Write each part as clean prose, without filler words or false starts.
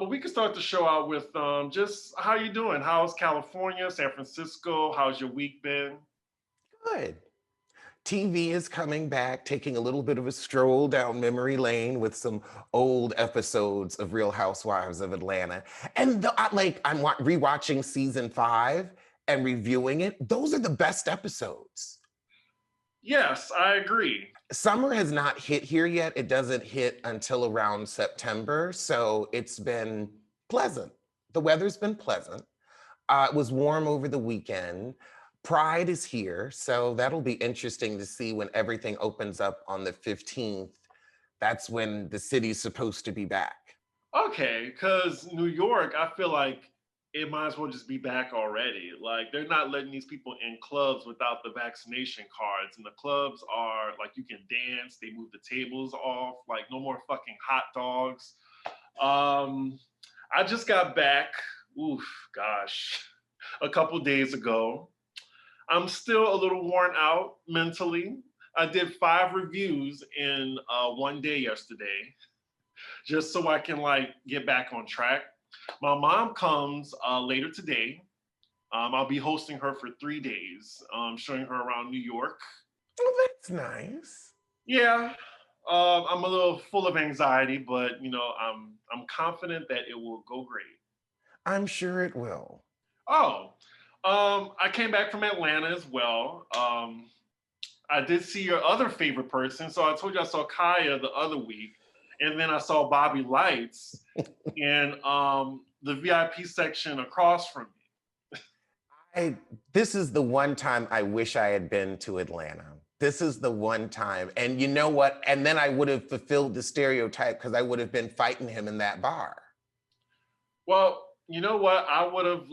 But we can start the show out with just how you doing? How's California, San Francisco? How's your week been? Good. TV is coming back, taking a little bit of a stroll down memory lane with some old episodes of Real Housewives of Atlanta. And rewatching season 5 and reviewing it. Those are the best episodes. Yes, I agree. Summer has not hit here yet. It doesn't hit until around September. So it's been pleasant. The weather's been pleasant. It was warm over the weekend. Pride is here, so that'll be interesting to see when everything opens up on the 15th. That's when the city's supposed to be back. Okay, because New York, I feel like it might as well just be back already. Like they're not letting these people in clubs without the vaccination cards, and the clubs are like you can dance. They move the tables off. Like no more fucking hot dogs. Um, I just got back. Oof, gosh, a couple days ago. I'm still a little worn out mentally. I did 5 reviews in one day yesterday, just so I can like get back on track. My mom comes later today. I'll be hosting her for 3 days, showing her around New York. Oh, that's nice. Yeah, I'm a little full of anxiety, but I'm confident that it will go great. I'm sure it will. Oh, I came back from Atlanta as well. I did see your other favorite person. So I told you I saw Kaya the other week, and then I saw Bobby Lights in the VIP section across from me. This is the one time I wish I had been to Atlanta. This is the one time. And you know what? And then I would have fulfilled the stereotype because I would have been fighting him in that bar. Well, you know what? I would have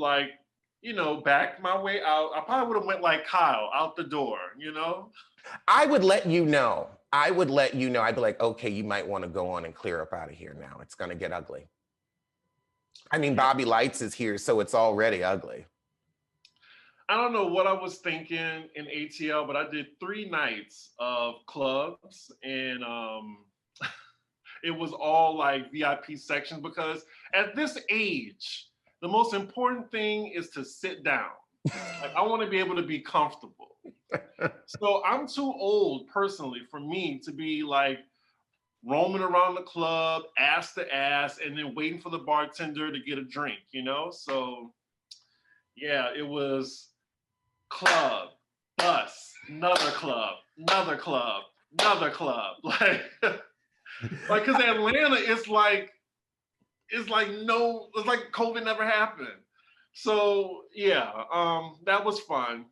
backed my way out. I probably would have went like Kyle out the door. I would let you know. I would let you know. I'd be like, okay, you might want to go on and clear up out of here now. It's going to get ugly. I mean, Bobby Lights is here, so it's already ugly. I don't know what I was thinking in ATL, but I did 3 nights of clubs, and it was all like VIP sections because at this age, the most important thing is to sit down. Like I want to be able to be comfortable. So I'm too old personally for me to be like roaming around the club, ass to ass, and then waiting for the bartender to get a drink. So yeah, it was club, bus, another club, another club, another club. Like because Atlanta is like it's like COVID never happened. So yeah, that was fun.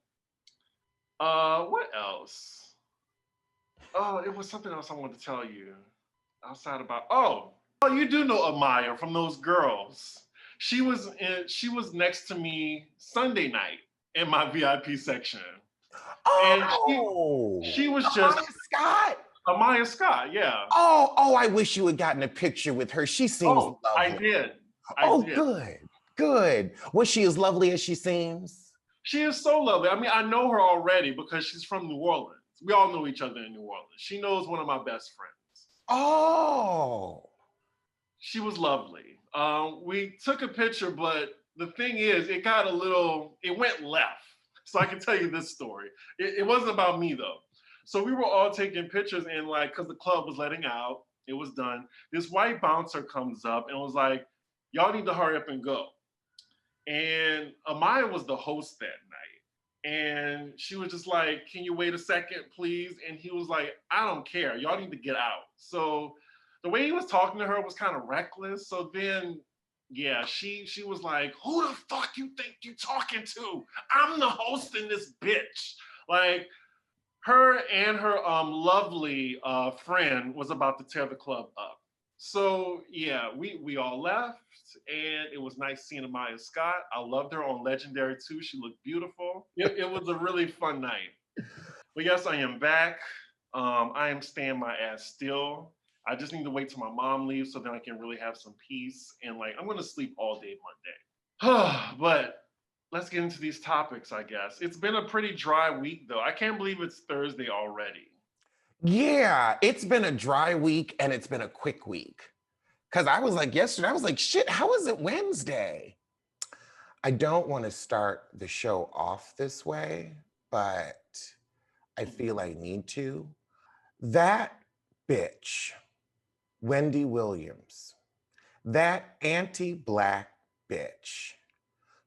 What else? Oh, it was something else I wanted to tell you outside about. Oh, you do know Amaya from those girls. She was next to me Sunday night in my VIP section, and Oh, she was just Amaya Scott. Amaya Scott. Yeah. Oh, I wish you had gotten a picture with her. She seems Oh, I lovely. did. I Oh, did. good. Was she as lovely as she seems? She is so lovely. I mean, I know her already because she's from New Orleans. We all know each other in New Orleans. She knows one of my best friends. Oh. She was lovely. We took a picture, but the thing is, it went left. So I can tell you this story. It wasn't about me though. So we were all taking pictures and like, cause the club was letting out, it was done. This white bouncer comes up and was like, y'all need to hurry up and go. And Amaya was the host that night. And she was just like, can you wait a second, please? And he was like, I don't care. Y'all need to get out. So the way he was talking to her was kind of reckless. So then, yeah, she was like, who the fuck you think you talking to? I'm the host in this bitch. Like, her and her lovely friend was about to tear the club up. So yeah, we all left, and it was nice seeing Amaya Scott. I loved her on Legendary too. She looked beautiful. It was a really fun night. But yes, I am back. I am staying my ass still. I just need to wait till my mom leaves so then I can really have some peace. And like, I'm gonna sleep all day Monday. But let's get into these topics, I guess. It's been a pretty dry week though. I can't believe it's Thursday already. Yeah, it's been a dry week and it's been a quick week. Because I was like, yesterday, I was like, shit, how is it Wednesday? I don't want to start the show off this way, but I feel I need to. That bitch, Wendy Williams, that anti-Black bitch,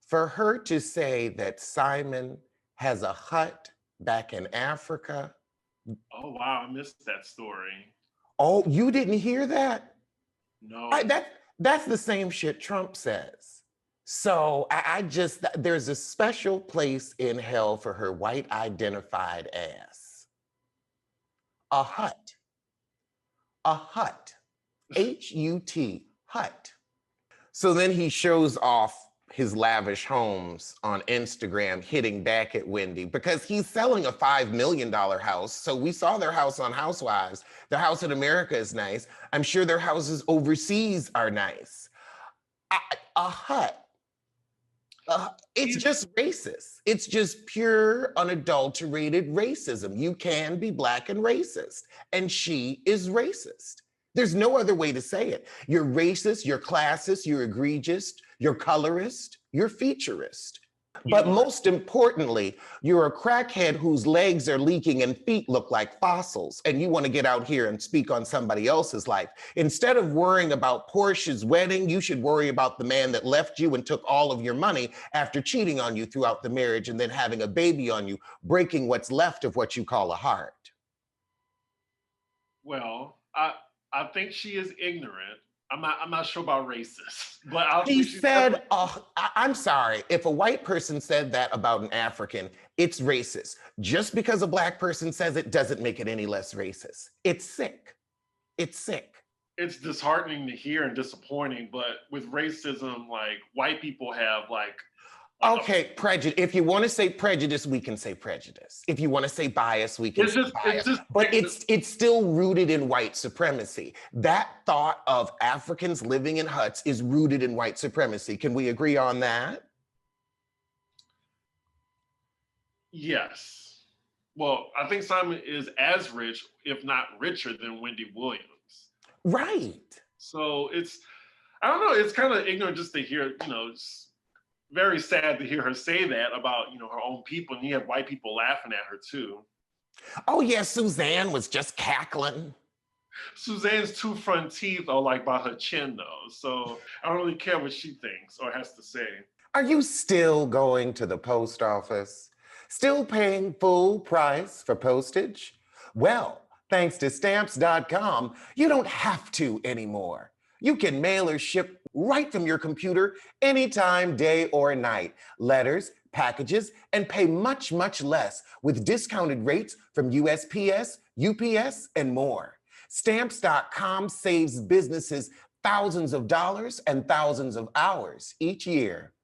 for her to say that Simon has a hut back in Africa. Oh wow, I missed that story. Oh, you didn't hear that? No. That's the same shit Trump says. So I just, there's a special place in hell for her white identified ass. A hut. A hut. H-U-T, hut. So then he shows off his lavish homes on Instagram, hitting back at Wendy because he's selling a $5 million house. So we saw their house on Housewives. Their house in America is nice. I'm sure their houses overseas are nice. A hut. It's just racist. It's just pure, unadulterated racism. You can be Black and racist, and she is racist. There's no other way to say it. You're racist, you're classist, you're egregious, you're colorist, you're featurist. But most importantly, you're a crackhead whose legs are leaking and feet look like fossils, and you want to get out here and speak on somebody else's life. Instead of worrying about Portia's wedding, you should worry about the man that left you and took all of your money after cheating on you throughout the marriage and then having a baby on you, breaking what's left of what you call a heart. Well, I think she is ignorant. I'm not sure about racist, but He said, I'm sorry, if a white person said that about an African, it's racist. Just because a Black person says it doesn't make it any less racist. It's sick. It's sick. It's disheartening to hear and disappointing, but with racism, like white people have like okay, prejudice. If you want to say prejudice, we can say prejudice. If you want to say bias, we can say bias. But it's still rooted in white supremacy. That thought of Africans living in huts is rooted in white supremacy. Can we agree on that? Yes. Well, I think Simon is as rich, if not richer, than Wendy Williams. Right. So I don't know, it's kind of ignorant just to hear, it's very sad to hear her say that about, her own people, and you have white people laughing at her too. Oh yeah, Suzanne was just cackling. Suzanne's two front teeth are like by her chin though, so I don't really care what she thinks or has to say. Are you still going to the post office? Still paying full price for postage? Well, thanks to Stamps.com, you don't have to anymore. You can mail or ship right from your computer anytime, day or night. Letters, packages, and pay much, much less with discounted rates from USPS, UPS, and more. Stamps.com saves businesses thousands of dollars and thousands of hours each year.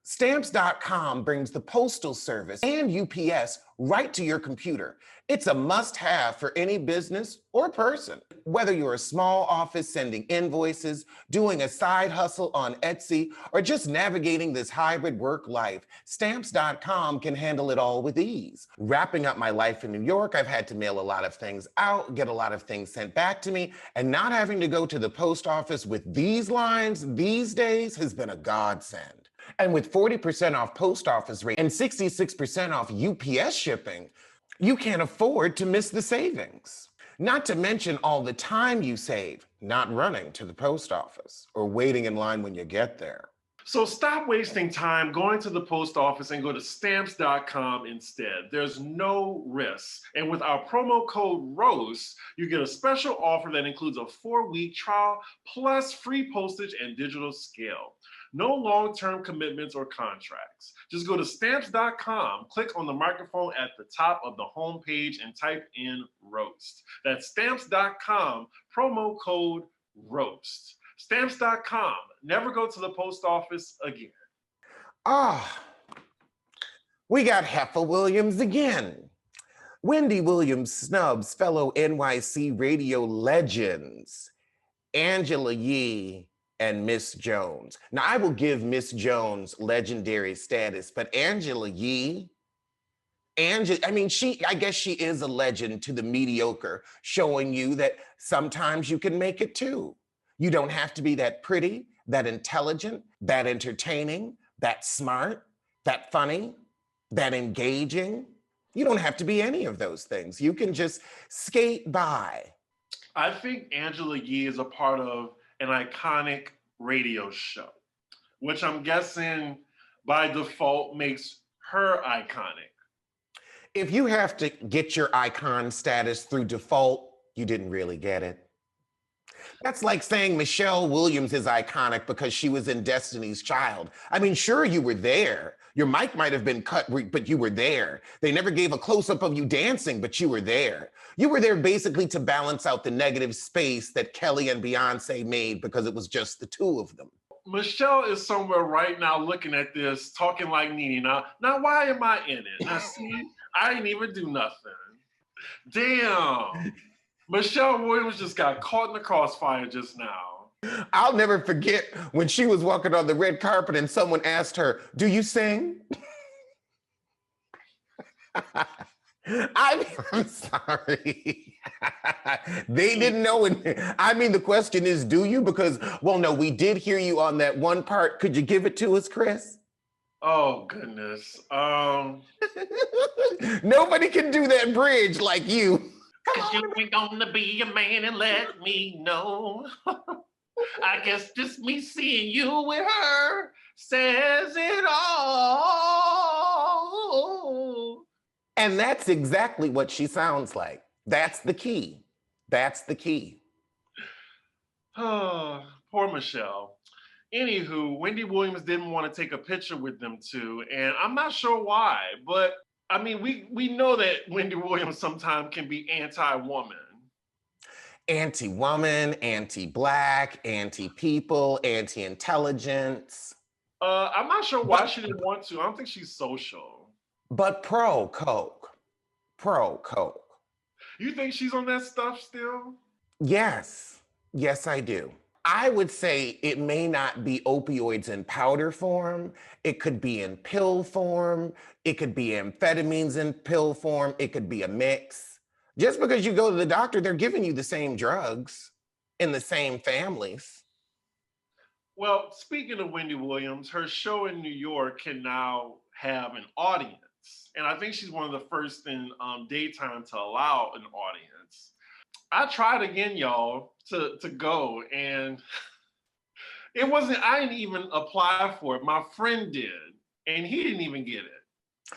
Stamps.com brings the Postal Service and UPS right to your computer. It's a must-have for any business or person. Whether you're a small office sending invoices, doing a side hustle on Etsy, or just navigating this hybrid work life, Stamps.com can handle it all with ease. Wrapping up my life in New York, I've had to mail a lot of things out, get a lot of things sent back to me, and not having to go to the post office with these lines these days has been a godsend. And with 40% off post office rate and 66% off UPS shipping, you can't afford to miss the savings. Not to mention all the time you save not running to the post office or waiting in line when you get there. So stop wasting time going to the post office and go to Stamps.com instead. There's no risk. And with our promo code ROAST, you get a special offer that includes a 4-week trial plus free postage and digital scale. No long-term commitments or contracts. Just go to Stamps.com, click on the microphone at the top of the homepage and type in ROAST. That's Stamps.com, promo code ROAST. Stamps.com, never go to the post office again. We got Heffa Williams again. Wendy Williams snubs fellow NYC radio legends, Angela Yee and Miss Jones. Now, I will give Miss Jones legendary status, but Angela Yee, I guess she is a legend to the mediocre, showing you that sometimes you can make it too. You don't have to be that pretty, that intelligent, that entertaining, that smart, that funny, that engaging. You don't have to be any of those things. You can just skate by. I think Angela Yee is a part of an iconic radio show, which I'm guessing by default makes her iconic. If you have to get your icon status through default, you didn't really get it. That's like saying Michelle Williams is iconic because she was in Destiny's Child. I mean, sure, you were there. Your mic might have been cut, but you were there. They never gave a close-up of you dancing, but you were there. You were there basically to balance out the negative space that Kelly and Beyonce made because it was just the two of them. Michelle is somewhere right now looking at this, talking like Nene. Now why am I in it? Now, see, I didn't even do nothing. Damn. Michelle Williams just got caught in the crossfire just now. I'll never forget when she was walking on the red carpet and someone asked her, "Do you sing?" I'm sorry. They didn't know. I mean, the question is, do you? Because, well, no, we did hear you on that one part. Could you give it to us, Chris? Oh, goodness. Nobody can do that bridge like you. Cause you ain't gonna be a man and let me know. I guess just me seeing you with her says it all. And that's exactly what she sounds like. That's the key. That's the key. Oh, poor Michelle. Anywho, Wendy Williams didn't want to take a picture with them two, and I'm not sure why, but I mean, we know that Wendy Williams sometimes can be anti-woman. Anti-woman, anti-black, anti-people, anti-intelligence. I'm not sure why she didn't want to. I don't think she's social. But pro-Coke. Pro-Coke. You think she's on that stuff still? Yes. Yes, I do. I would say it may not be opioids in powder form. It could be in pill form. It could be amphetamines in pill form. It could be a mix. Just because you go to the doctor, they're giving you the same drugs in the same families. Well, speaking of Wendy Williams, her show in New York can now have an audience. And I think she's one of the first in daytime to allow an audience. I tried again, y'all, to go, and it wasn't, I didn't even apply for it. My friend did, and he didn't even get it.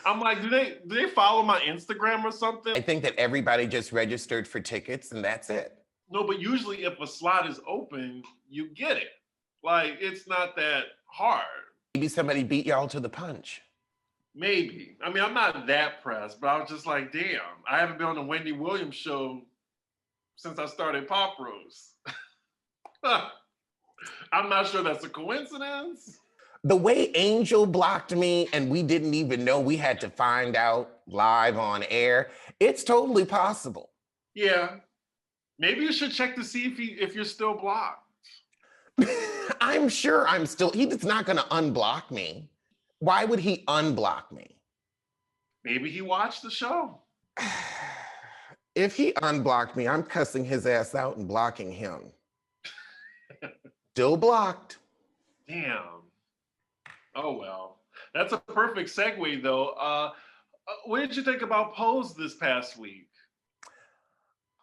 I'm like, do they follow my Instagram or something? I think that everybody just registered for tickets and that's it. No, but usually if a slot is open, you get it. Like, it's not that hard. Maybe somebody beat y'all to the punch. Maybe. I mean, I'm not that pressed, but I was just like, damn, I haven't been on the Wendy Williams show since I started Pop Roast. I'm not sure that's a coincidence. The way Angel blocked me and we didn't even know, we had to find out live on air, it's totally possible. Yeah. Maybe you should check to see if you're still blocked. I'm sure I'm still, he's not gonna unblock me. Why would he unblock me? Maybe he watched the show. If he unblocked me, I'm cussing his ass out and blocking him. Still blocked. Damn. Oh, well. That's a perfect segue, though. What did you think about Pose this past week?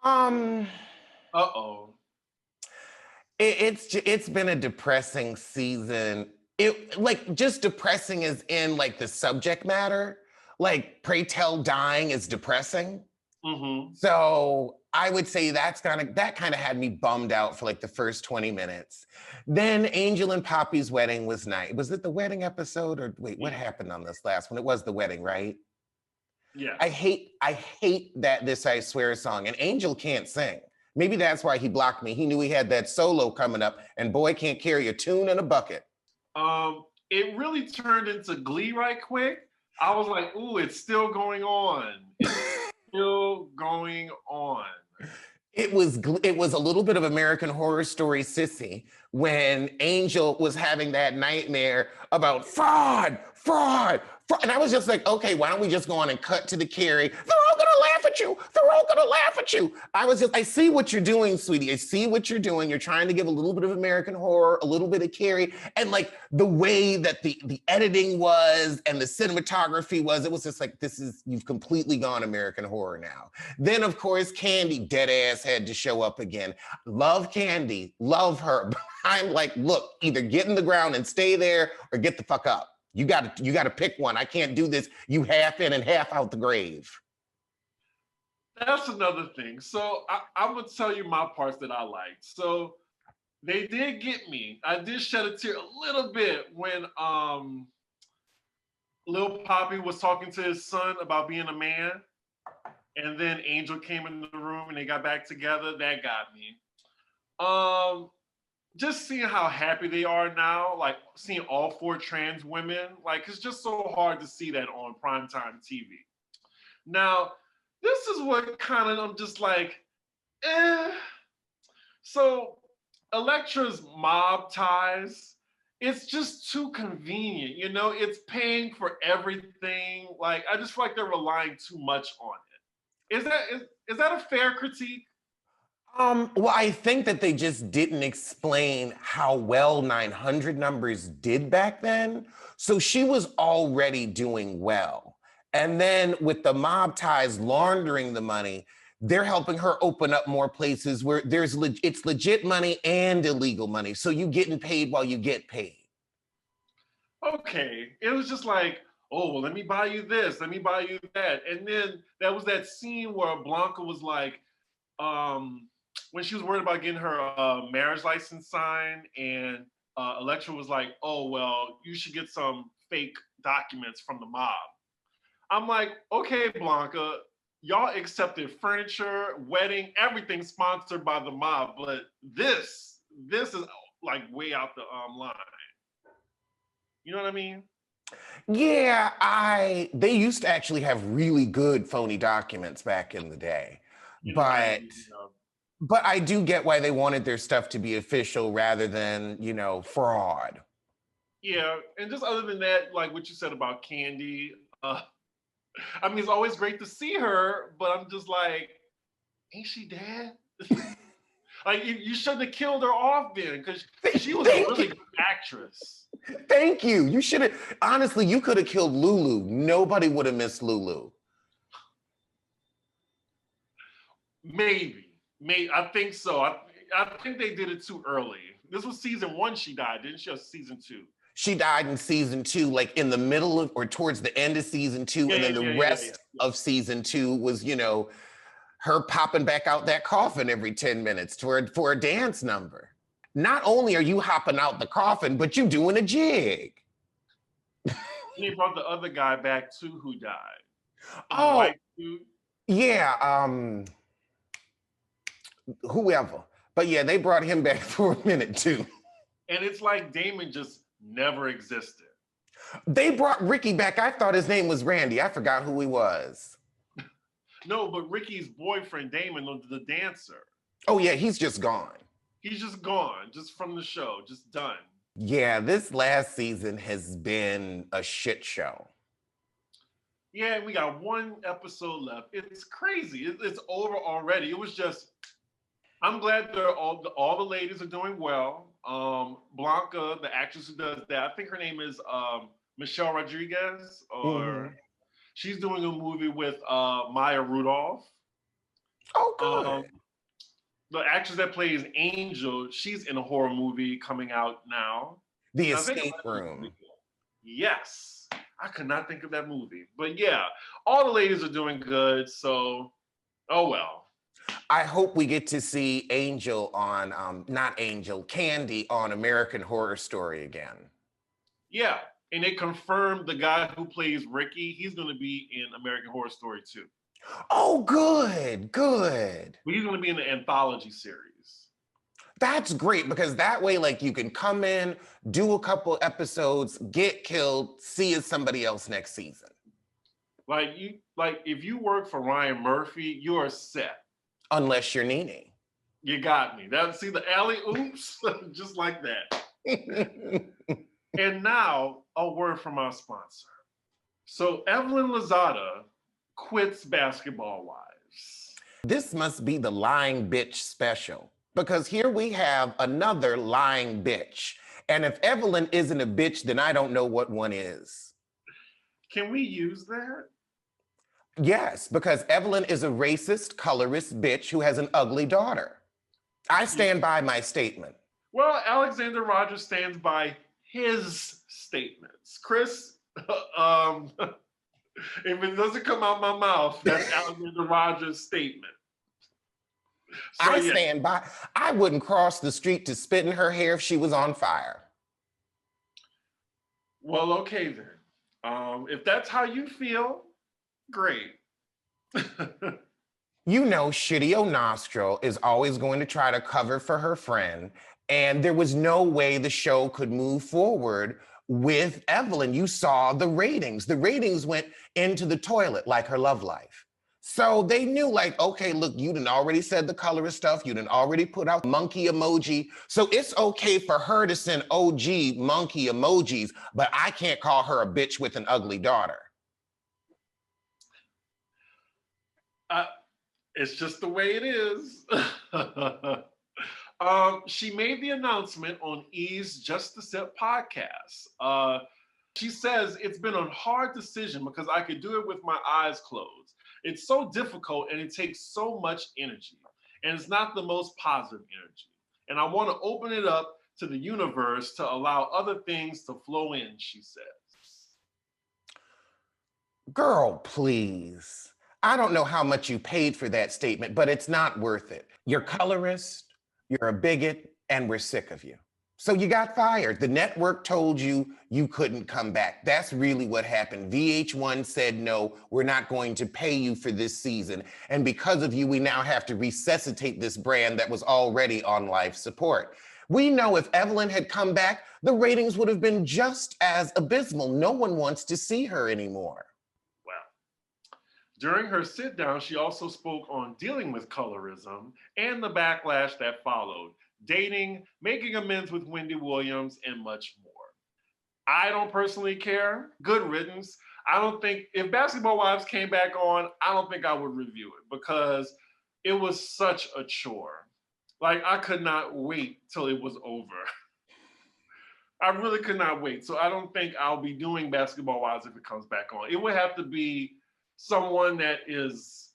Uh-oh. It's been a depressing season. Just depressing as in like the subject matter. Like, Pray Tell dying is depressing. Mm-hmm. So I would say that kind of had me bummed out for like the first 20 minutes. Then Angel and Poppy's wedding was nice. Was it the wedding episode or wait, what happened on this last one? It was the wedding, right? Yeah. I hate that This I Swear song, and Angel can't sing. Maybe that's why he blocked me. He knew he had that solo coming up, and boy can't carry a tune in a bucket. It really turned into Glee right quick. I was like, ooh, it's still going on. Still going on. It was a little bit of American Horror Story Sissy when Angel was having that nightmare about fraud. And I was just like, okay, why don't we just go on and cut to the Carrie? They're all gonna laugh laugh at you. They're all gonna laugh at you. I see what you're doing, sweetie. I see what you're doing. You're trying to give a little bit of American Horror, a little bit of Carrie, and like the way that the editing was and the cinematography was, it was just like, you've completely gone American Horror now. Then of course, Candy, dead ass, had to show up again. Love Candy, love her. But I'm like, look, either get in the ground and stay there or get the fuck up. You gotta pick one. I can't do this. You half in and half out the grave. That's another thing. So I'm gonna tell you my parts that I liked. So they did get me. I did shed a tear a little bit when Lil Poppy was talking to his son about being a man, and then Angel came in the room and they got back together. That got me. Just seeing how happy they are now, like seeing all 4 trans women, like it's just so hard to see that on primetime TV. Now, this is what kind of I'm just like, eh. So Elektra's mob ties, it's just too convenient, you know? It's paying for everything. Like, I just feel like they're relying too much on it. Is that a fair critique? Well, I think that they just didn't explain how well 900 numbers did back then. So she was already doing well. And then with the mob ties laundering the money, they're helping her open up more places where it's legit money and illegal money. So you getting paid while you get paid. Okay. It was just like, oh, well, let me buy you this, let me buy you that. And then there was that scene where Blanca was like, when she was worried about getting her marriage license signed, and Elektra was like, oh, well, you should get some fake documents from the mob. I'm like, okay, Blanca, y'all accepted furniture, wedding, everything sponsored by the mob, but this is like way out the line. You know what I mean? Yeah, they used to actually have really good phony documents back in the day. But I do get why they wanted their stuff to be official rather than, fraud. Yeah, and just other than that, like what you said about Candy, I mean, it's always great to see her, but I'm just like, ain't she dead? Like, you shouldn't have killed her off then, because she was a really good actress. Thank you. You should have, honestly, you could have killed Lulu. Nobody would have missed Lulu. Maybe. I think so. I think they did it too early. This was season 1 she died, didn't she? Or season 2? She died in season 2, like in the middle of or towards the end of season 2. And then the rest of season 2 was, her popping back out that coffin every 10 minutes for a dance number. Not only are you hopping out the coffin, but you doing a jig. They brought the other guy back too who died. Oh, white dude. Yeah, whoever. But yeah, they brought him back for a minute too. And it's like Damon just never existed. They brought Ricky back. I thought his name was Randy. I forgot who he was. No, but Ricky's boyfriend, Damon, the dancer. Oh yeah, he's just gone. He's just gone, just from the show, just done. Yeah, this last season has been a shit show. Yeah, we got 1 episode left. It's crazy. It's over already. It was just, I'm glad all the ladies are doing well. Blanca, the actress who does that, I think her name is Michelle Rodriguez, or she's doing a movie with Maya Rudolph. Oh, good. The actress that plays Angel, she's in a horror movie coming out now. The Escape Room. Yes. I could not think of that movie. But yeah, all the ladies are doing good. So, oh well. I hope we get to see Angel on, not Angel, Candy on American Horror Story again. Yeah. And they confirmed the guy who plays Ricky, he's going to be in American Horror Story too. Oh, good. But he's going to be in the anthology series. That's great, because that way, like, you can come in, do a couple episodes, get killed, see as somebody else next season. Like, if you work for Ryan Murphy, you are set. Unless you're Nene. You got me. See the alley oops, just like that. And now, a word from our sponsor. So Evelyn Lozada quits Basketball Wives. This must be the lying bitch special, because here we have another lying bitch. And if Evelyn isn't a bitch, then I don't know what one is. Can we use that? Yes, because Evelyn is a racist, colorist bitch who has an ugly daughter. I stand by my statement. Well, Alexander Rodgers stands by his statements. Chris, if it doesn't come out my mouth, that's Alexander Rodgers' statement. So, I stand by. I wouldn't cross the street to spit in her hair if she was on fire. Well, okay then. If that's how you feel, great. You know, Shitty O'Nostril is always going to try to cover for her friend, and there was no way the show could move forward with Evelyn. You saw the ratings. The ratings went into the toilet like her love life. So they knew, like, okay, look, you done already said the colorist stuff. You done already put out monkey emoji. So it's okay for her to send OG monkey emojis, but I can't call her a bitch with an ugly daughter. It's just the way it is. She made the announcement on E's Just the Sip podcast. She says, it's been a hard decision because I could do it with my eyes closed. It's so difficult and it takes so much energy. And it's not the most positive energy. And I want to open it up to the universe to allow other things to flow in, she says. Girl, please. I don't know how much you paid for that statement, but it's not worth it. You're colorist, you're a bigot, and we're sick of you. So you got fired. The network told you you couldn't come back. That's really what happened. VH1 said, no, we're not going to pay you for this season. And because of you, we now have to resuscitate this brand that was already on life support. We know if Evelyn had come back, the ratings would have been just as abysmal. No one wants to see her anymore. During her sit down, she also spoke on dealing with colorism and the backlash that followed, dating, making amends with Wendy Williams, and much more. I don't personally care. Good riddance. I don't think, if Basketball Wives came back on, I don't think I would review it because it was such a chore. Like, I could not wait till it was over. I really could not wait. So I don't think I'll be doing Basketball Wives if it comes back on. It would have to be someone that is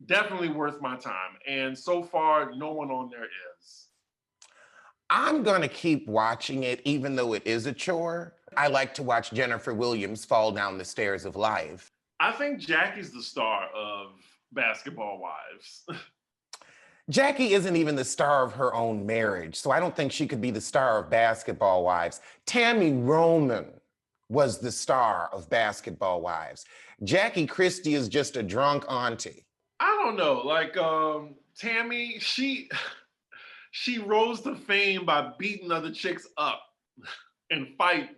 definitely worth my time. And so far, no one on there is. I'm gonna keep watching it, even though it is a chore. I like to watch Jennifer Williams fall down the stairs of life. I think Jackie's the star of Basketball Wives. Jackie isn't even the star of her own marriage, so I don't think she could be the star of Basketball Wives. Tammy Roman was the star of Basketball Wives. Jackie Christie is just a drunk auntie. I don't know, like Tammy, she rose to fame by beating other chicks up and fighting.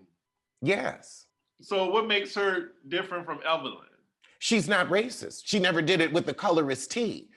Yes. So what makes her different from Evelyn? She's not racist. She never did it with the colorist T.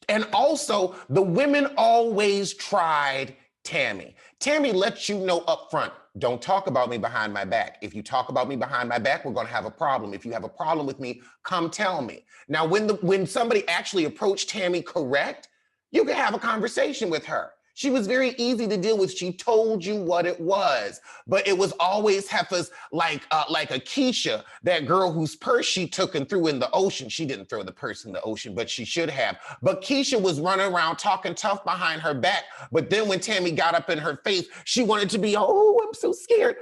And also, the women always tried Tammy. Tammy lets you know up front, don't talk about me behind my back. If you talk about me behind my back, we're gonna have a problem. If you have a problem with me, come tell me. Now, when somebody actually approached Tammy correct, you could have a conversation with her. She was very easy to deal with. She told you what it was, but it was always heifers like a Keisha, that girl whose purse she took and threw in the ocean. She didn't throw the purse in the ocean, but she should have. But Keisha was running around talking tough behind her back. But then when Tammy got up in her face, she wanted to be, oh, I'm so scared.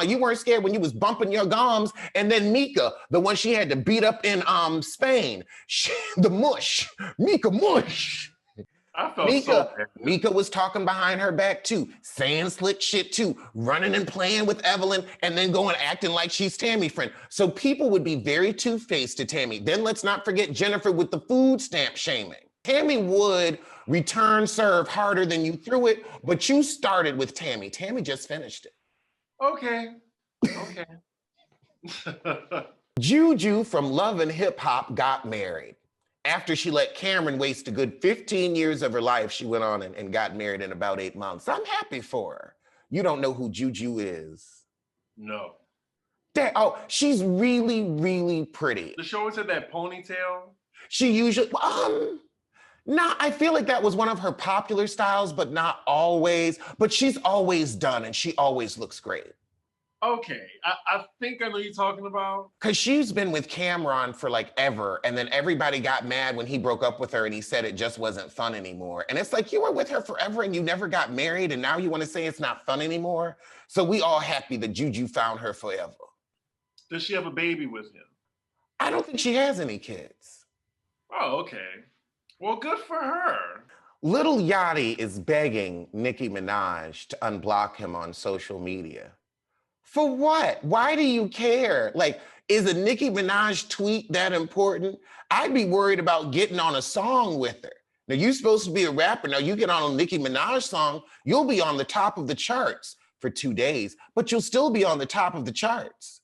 You weren't scared when you was bumping your gums. And then Mika, the one she had to beat up in Spain, the mush, Mika Mush. I felt so bad. Mika was talking behind her back too, saying slick shit too, running and playing with Evelyn, and then going acting like she's Tammy's friend. So people would be very two-faced to Tammy. Then let's not forget Jennifer with the food stamp shaming. Tammy would return serve harder than you threw it, but you started with Tammy. Tammy just finished it. Okay. Juju from Love and Hip Hop got married. After she let Cameron waste a good 15 years of her life, she went on and got married in about 8 months. I'm happy for her. You don't know who Juju is. No. She's really, really pretty. The show always had that ponytail. She usually, no, I feel like that was one of her popular styles, but not always. But she's always done, and she always looks great. Okay, I think I know you're talking about. Because she's been with Cameron for like ever, and then everybody got mad when he broke up with her and he said it just wasn't fun anymore. And it's like, you were with her forever and you never got married, and now you want to say it's not fun anymore? So we all happy that Juju found her forever. Does she have a baby with him? I don't think she has any kids. Oh, okay. Well, good for her. Lil Yachty is begging Nicki Minaj to unblock him on social media. For what? Why do you care? Like, is a Nicki Minaj tweet that important? I'd be worried about getting on a song with her. Now, you're supposed to be a rapper. Now, you get on a Nicki Minaj song, you'll be on the top of the charts for 2 days, but you'll still be on the top of the charts.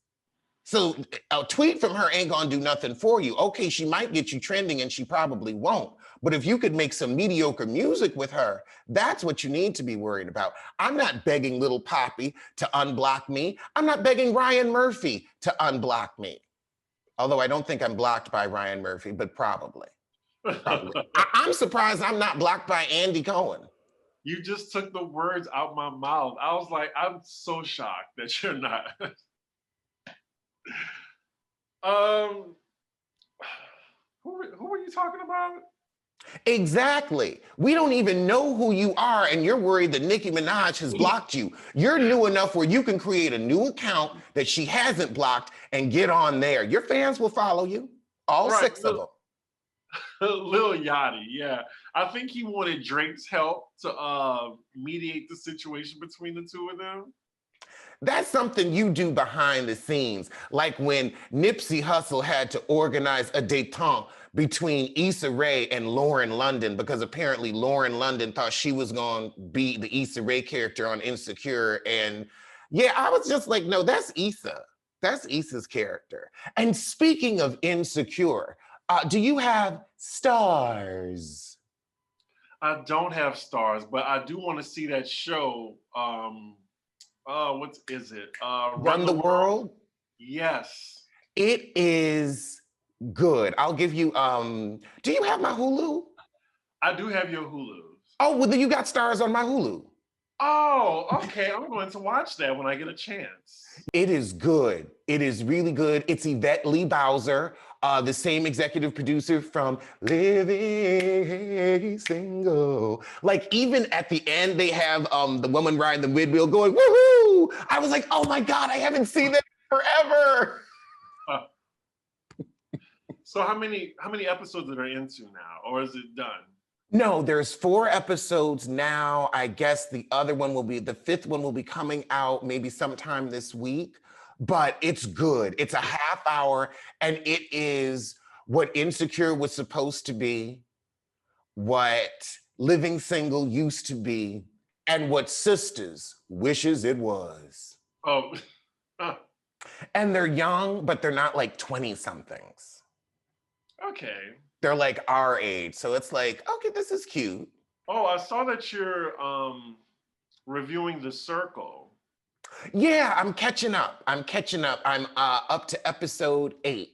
So a tweet from her ain't gonna do nothing for you. Okay, she might get you trending and she probably won't. But if you could make some mediocre music with her, that's what you need to be worried about. I'm not begging Little Poppy to unblock me. I'm not begging Ryan Murphy to unblock me. Although I don't think I'm blocked by Ryan Murphy, but probably. I'm surprised I'm not blocked by Andy Cohen. You just took the words out my mouth. I was like, I'm so shocked that you're not. Who are you talking about? Exactly. We don't even know who you are, and you're worried that Nicki Minaj has blocked you. You're new enough where you can create a new account that she hasn't blocked and get on there. Your fans will follow you, all right, 6 of them. Lil Yachty, yeah. I think he wanted Drake's help to mediate the situation between the two of them. That's something you do behind the scenes, like when Nipsey Hussle had to organize a détente between Issa Rae and Lauren London, because apparently Lauren London thought she was going to be the Issa Rae character on Insecure. And yeah, I was just like, no, that's Issa. That's Issa's character. And speaking of Insecure, do you have stars? I don't have stars, but I do want to see that show. What is it? Run the World? Yes. It is good. I'll give you, do you have my Hulu? I do have your Hulu. Oh, well, then you got stars on my Hulu. Oh, okay. I'm going to watch that when I get a chance. It is good. It is really good. It's Yvette Lee Bowser, the same executive producer from Living Single. Like, even at the end, they have the woman riding the windmill going, woohoo! I was like, oh my God, I haven't seen that forever. So how many episodes are there into now, or is it done? No, there's 4 episodes now. I guess the 5th one will be coming out maybe sometime this week, but it's good. It's a half hour, and it is what Insecure was supposed to be, what Living Single used to be, and what Sisters wishes it was. Oh. And they're young, but they're not like 20-somethings. Okay. They're like our age. So it's like, okay, this is cute. Oh, I saw that you're reviewing The Circle. Yeah, I'm catching up. I'm up to episode 8,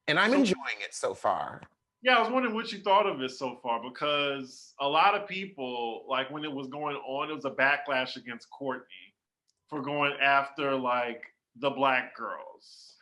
and I'm enjoying it so far. Yeah, I was wondering what you thought of it so far, because a lot of people, like when it was going on, it was a backlash against Courtney for going after like the Black girls.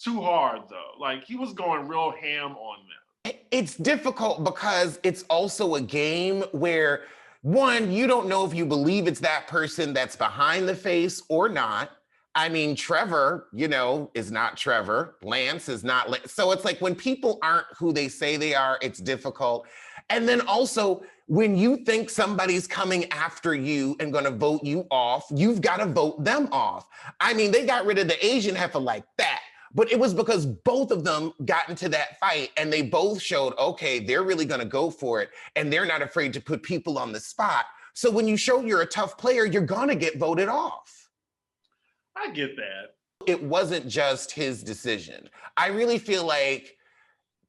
Too hard though. Like he was going real ham on them. It's difficult because it's also a game where, one, you don't know if you believe it's that person that's behind the face or not. I mean, Trevor, is not Trevor. Lance is not Lance. So it's like when people aren't who they say they are, it's difficult. And then also, when you think somebody's coming after you and gonna vote you off, you've gotta vote them off. I mean, they got rid of the Asian heifer like that. But it was because both of them got into that fight and they both showed, okay, they're really gonna go for it and they're not afraid to put people on the spot. So when you show you're a tough player, you're gonna get voted off. I get that. It wasn't just his decision. I really feel like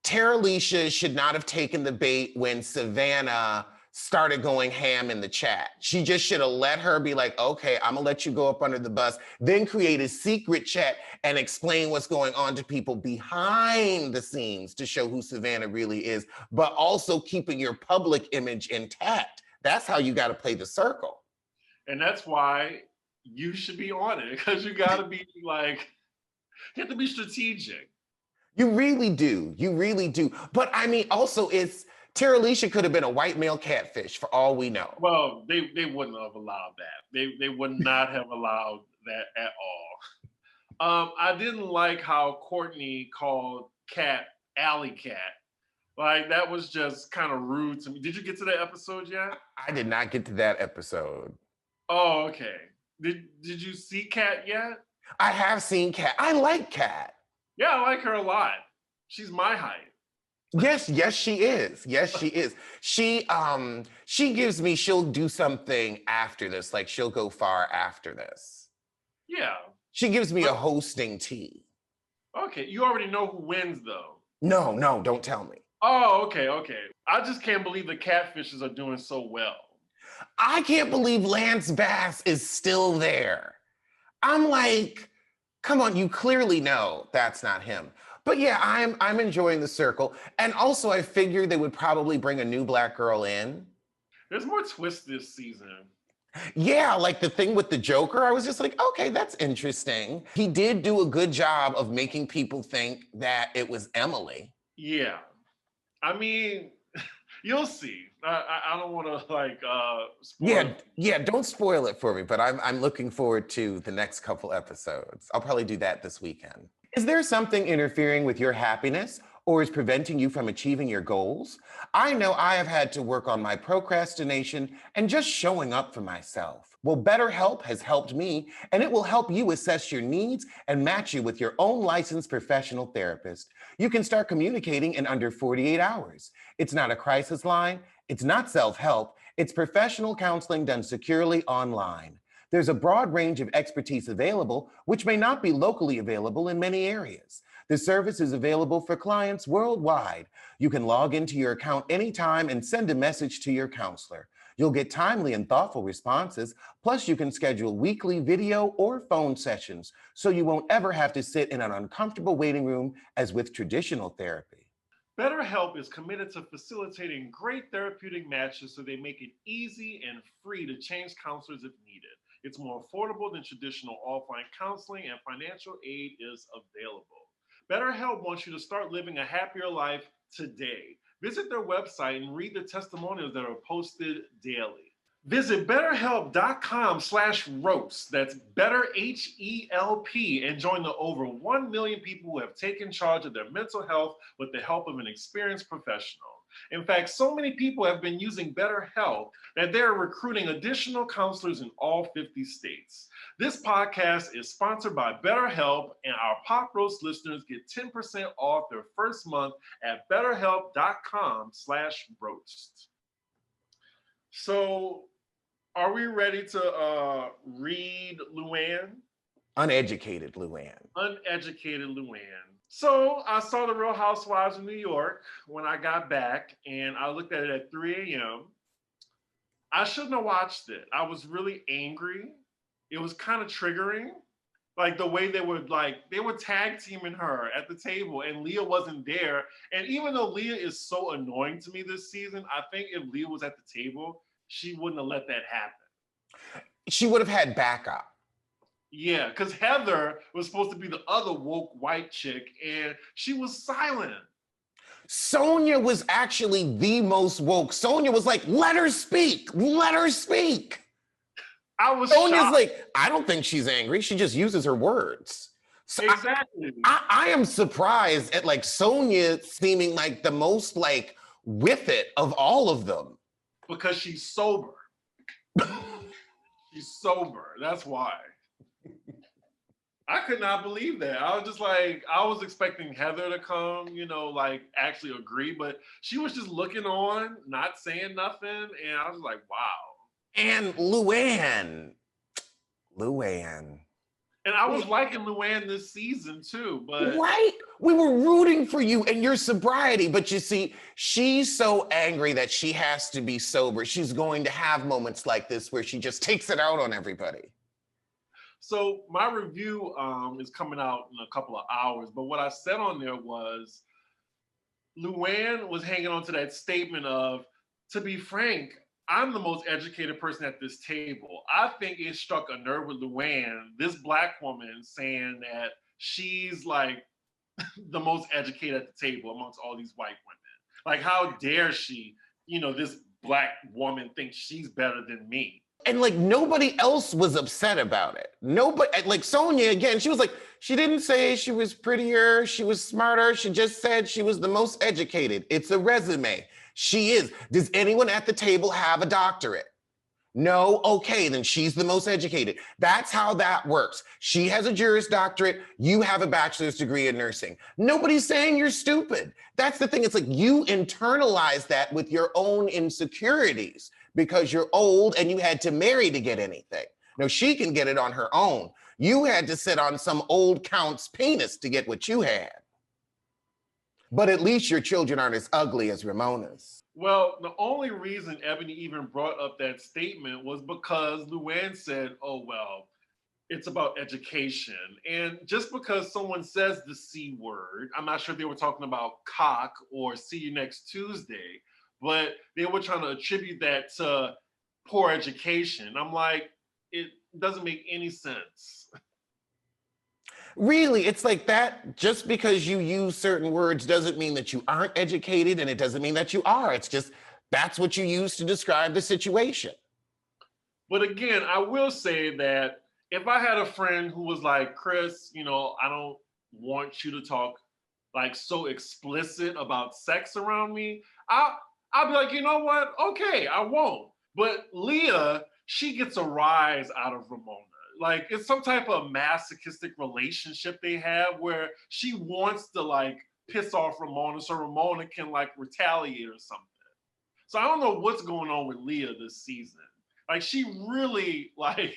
Tara Alicia should not have taken the bait when Savannah started going ham in the chat. She just should have let her be like, okay, I'm gonna let you go up under the bus, then create a secret chat and explain what's going on to people behind the scenes to show who Savannah really is, but also keeping your public image intact. That's how you gotta play the circle. And that's why you should be on it, because you gotta be like, you have to be strategic. You really do. You really do. But I mean, also, Tara Alicia could have been a white male catfish for all we know. Well, they wouldn't have allowed that. They would not have allowed that at all. I didn't like how Courtney called Kat Alley Cat. Like, that was just kind of rude to me. Did you get to that episode yet? I did not get to that episode. Oh, okay. Did you see Kat yet? I have seen Kat. I like Kat. Yeah, I like her a lot. She's my height. Yes, she is. Yes, she is. She gives me, she'll do something after this, like she'll go far after this. Yeah. She gives me a hosting tea. Okay, you already know who wins though. No, don't tell me. Oh, okay. I just can't believe the catfishes are doing so well. I can't believe Lance Bass is still there. I'm like, come on, you clearly know that's not him. But yeah, I'm enjoying the circle. And also I figured they would probably bring a new black girl in. There's more twists this season. Yeah, like the thing with the Joker, I was just like, okay, that's interesting. He did do a good job of making people think that it was Emily. Yeah. I mean, you'll see. I don't want to like spoil it. Yeah, don't spoil it for me, but I'm looking forward to the next couple episodes. I'll probably do that this weekend. Is there something interfering with your happiness or is preventing you from achieving your goals? I know I have had to work on my procrastination and just showing up for myself. Well, BetterHelp has helped me, and it will help you assess your needs and match you with your own licensed professional therapist. You can start communicating in under 48 hours. It's not a crisis line. It's not self-help. It's professional counseling done securely online. There's a broad range of expertise available, which may not be locally available in many areas. The service is available for clients worldwide. You can log into your account anytime and send a message to your counselor. You'll get timely and thoughtful responses, plus you can schedule weekly video or phone sessions, so you won't ever have to sit in an uncomfortable waiting room as with traditional therapy. BetterHelp is committed to facilitating great therapeutic matches so they make it easy and free to change counselors if needed. It's more affordable than traditional offline counseling, and financial aid is available. BetterHelp wants you to start living a happier life today. Visit their website and read the testimonials that are posted daily. Visit betterhelp.com/roast. That's BetterHelp, and join the over 1 million people who have taken charge of their mental health with the help of an experienced professional. In fact, so many people have been using BetterHelp that they're recruiting additional counselors in all 50 states. This podcast is sponsored by BetterHelp, and our Pop Roast listeners get 10% off their first month at betterhelp.com/roast. So, are we ready to read Luann? Uneducated Luann. Uneducated Luann. So I saw The Real Housewives of New York when I got back, and I looked at it at 3 a.m. I shouldn't have watched it. I was really angry. It was kind of triggering. Like the way they were tag teaming her at the table and Leah wasn't there. And even though Leah is so annoying to me this season, I think if Leah was at the table, she wouldn't have let that happen. She would have had backup. Yeah, because Heather was supposed to be the other woke white chick, and she was silent. Sonia was actually the most woke. Sonia was like, let her speak. Let her speak. I was Sonia's shocked. like, I don't think she's angry. She just uses her words. So exactly. I am surprised at like Sonia seeming like the most like with it of all of them. Because she's sober. She's sober. That's why. I could not believe that. I was just like, I was expecting Heather to come, like actually agree, but she was just looking on, not saying nothing. And I was like, wow. And Luann. And I was liking Luann this season too, but Right? We were rooting for you and your sobriety, but you see, she's so angry that she has to be sober. She's going to have moments like this where she just takes it out on everybody. so my review is coming out in a couple of hours. But what I said on there was Luann was hanging on to that statement of, to be frank, I'm the most educated person at this table. I think it struck a nerve with Luann, this black woman saying that she's like the most educated at the table amongst all these white women. Like, how dare she, this black woman thinks she's better than me. And like nobody else was upset about it. Nobody, like Sonia, again, she was like, she didn't say she was prettier, she was smarter. She just said she was the most educated. It's a resume. She is. Does anyone at the table have a doctorate? No? Okay, then she's the most educated. That's how that works. She has a Juris Doctorate. You have a bachelor's degree in nursing. Nobody's saying you're stupid. That's the thing. It's like you internalize that with your own insecurities because you're old and you had to marry to get anything. No, she can get it on her own. You had to sit on some old count's penis to get what you had. But at least your children aren't as ugly as Ramona's. Well, the only reason Ebony even brought up that statement was because Luann said, oh, well, it's about education. And just because someone says the C word, I'm not sure if they were talking about cock or see you next Tuesday, but they were trying to attribute that to poor education. I'm like, it doesn't make any sense. Really, it's like that. Just because you use certain words doesn't mean that you aren't educated, and it doesn't mean that you are. It's just that's what you use to describe the situation. But again, I will say that if I had a friend who was like, Chris, I don't want you to talk like so explicit about sex around me, I'll be like, you know what? Okay, I won't. But Leah, she gets a rise out of Ramona. Like, it's some type of masochistic relationship they have where she wants to like piss off Ramona so Ramona can like retaliate or something. So I don't know what's going on with Leah this season. Like, she really like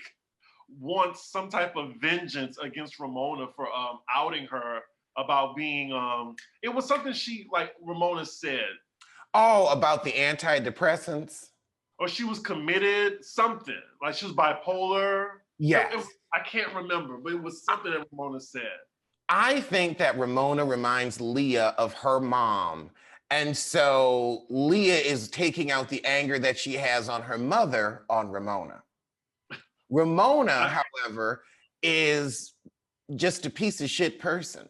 wants some type of vengeance against Ramona for outing her about being it was something she like Ramona said. Oh, about the antidepressants? Or she was committed, something. Like she was bipolar. Yes. I can't remember, but it was something that Ramona said. I think that Ramona reminds Leah of her mom. And so Leah is taking out the anger that she has on her mother on Ramona. Ramona, however, is just a piece of shit person.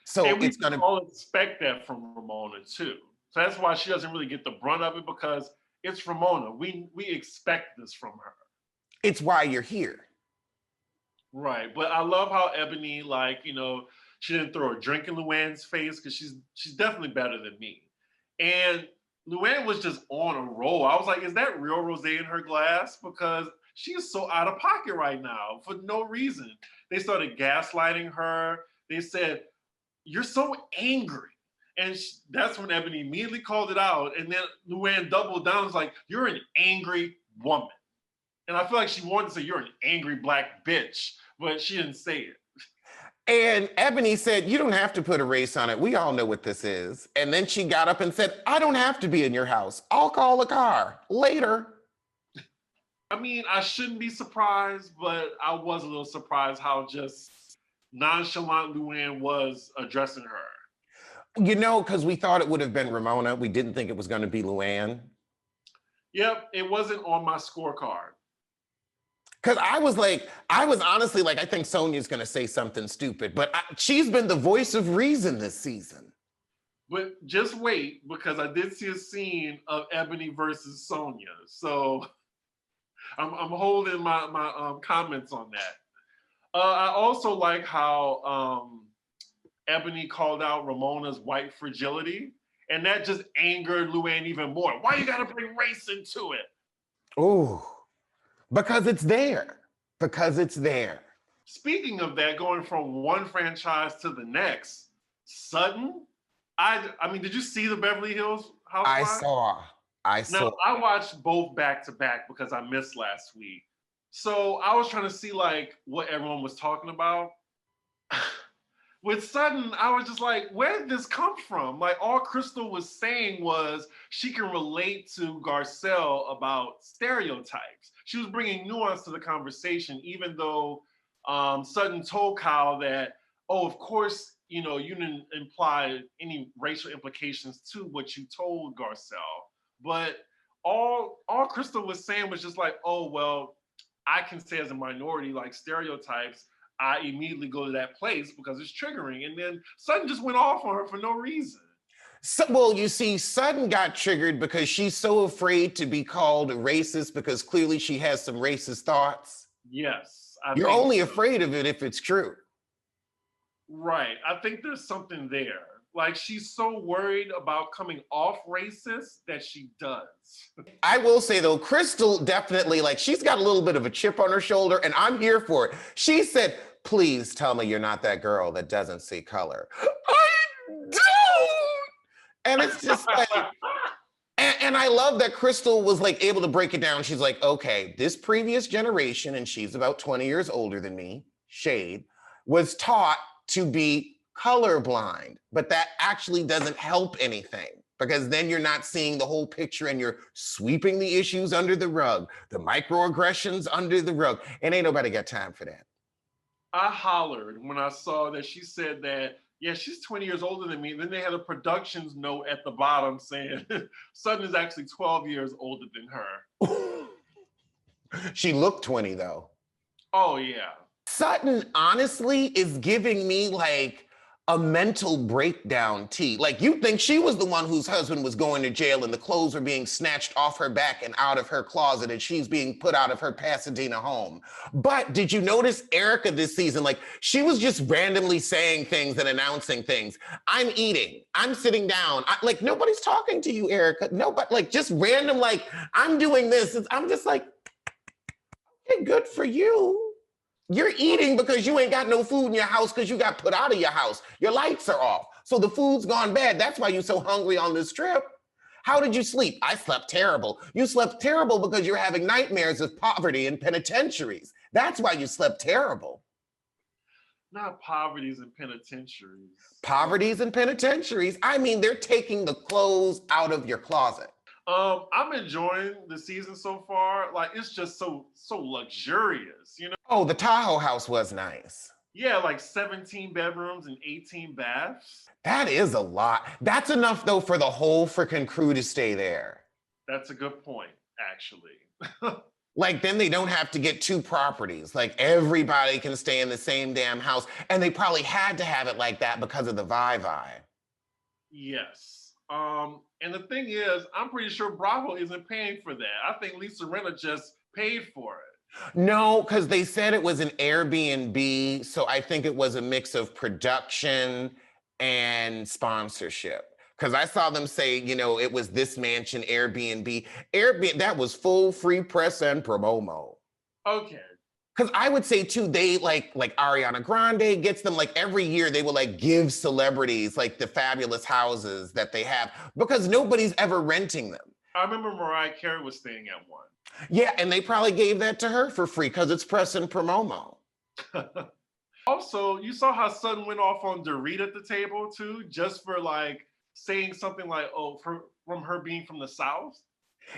So and it's going to all expect that from Ramona too. So that's why she doesn't really get the brunt of it, because it's Ramona. We expect this from her. It's why you're here. Right. But I love how Ebony, like, she didn't throw a drink in Luann's face because she's definitely better than me. And Luann was just on a roll. I was like, is that real rosé in her glass? Because she is so out of pocket right now for no reason. They started gaslighting her. They said, you're so angry. And that's when Ebony immediately called it out. And then Luann doubled down. Was like, you're an angry woman. And I feel like she wanted to say, you're an angry black bitch, but she didn't say it. And Ebony said, you don't have to put a race on it. We all know what this is. And then she got up and said, I don't have to be in your house. I'll call a car later. I mean, I shouldn't be surprised, but I was a little surprised how just nonchalant Luann was addressing her. Because we thought it would have been Ramona. We didn't think it was going to be Luann. Yep, it wasn't on my scorecard. Because I was honestly like, I think Sonia's going to say something stupid, but she's been the voice of reason this season. But just wait, because I did see a scene of Ebony versus Sonia. So I'm holding my comments on that. I also like how Ebony called out Ramona's white fragility, and that just angered Luann even more. Why you gotta bring race into it? Oh, because it's there. Because it's there. Speaking of that, going from one franchise to the next, Sudden. I mean, did you see the Beverly Hills Housewives? I saw. Now, I watched both back to back because I missed last week. So I was trying to see like what everyone was talking about. With Sutton, I was just like, where did this come from? Like all Crystal was saying was she can relate to Garcelle about stereotypes. She was bringing nuance to the conversation, even though Sutton told Kyle that, oh, of course, you know, you didn't imply any racial implications to what you told Garcelle. But all Crystal was saying was just like, oh, well, I can say as a minority, like stereotypes, I immediately go to that place because it's triggering. And then Sutton just went off on her for no reason. So, well, you see, Sutton got triggered because she's so afraid to be called racist because clearly she has some racist thoughts. Yes. You're only afraid of it if it's true. Right. I think there's something there. Like she's so worried about coming off racist that she does. I will say though, Crystal definitely, like, she's got a little bit of a chip on her shoulder, and I'm here for it. She said, please tell me you're not that girl that doesn't see color. I don't! And it's just like, and I love that Crystal was like able to break it down. She's like, okay, this previous generation, and she's about 20 years older than me, shade, was taught to be colorblind, but that actually doesn't help anything because then you're not seeing the whole picture and you're sweeping the issues under the rug, the microaggressions under the rug, and ain't nobody got time for that. I hollered when I saw that she said that, yeah, she's 20 years older than me. And then they had a productions note at the bottom saying Sutton is actually 12 years older than her. She looked 20 though. Oh yeah. Sutton honestly is giving me like a mental breakdown tea. Like you think she was the one whose husband was going to jail and the clothes were being snatched off her back and out of her closet and she's being put out of her Pasadena home. But did you notice Erica this season? Like she was just randomly saying things and announcing things. I'm eating, I'm sitting down. Like nobody's talking to you, Erica. Nobody, like just random, like I'm doing this. I'm just like, okay, good for you. You're eating because you ain't got no food in your house because you got put out of your house. Your lights are off. So the food's gone bad. That's why you're so hungry on this trip. How did you sleep? I slept terrible. You slept terrible because you're having nightmares of poverty in penitentiaries. That's why you slept terrible. Not poverties and penitentiaries. Poverties and penitentiaries. I mean, they're taking the clothes out of your closet. I'm enjoying the season so far. Like it's just so luxurious, you know? Oh, the Tahoe house was nice. Yeah, like 17 bedrooms and 18 baths. That is a lot. That's enough though for the whole freaking crew to stay there. That's a good point, actually. Like then they don't have to get two properties. Like everybody can stay in the same damn house. And they probably had to have it like that because of the vibe. Yes. And the thing is, I'm pretty sure Bravo isn't paying for that. I think Lisa Rinna just paid for it. No, because they said it was an Airbnb. So I think it was a mix of production and sponsorship. Because I saw them say, you know, it was this mansion, Airbnb. Airbnb, that was full free press and promo. Okay. Because I would say too, they like Ariana Grande gets them like every year they will like give celebrities like the fabulous houses that they have because nobody's ever renting them. I remember Mariah Carey was staying at one. Yeah, and they probably gave that to her for free because it's press and promo. Also, you saw how Sutton went off on Dorit at the table too, just for like saying something like, oh, from her being from the South.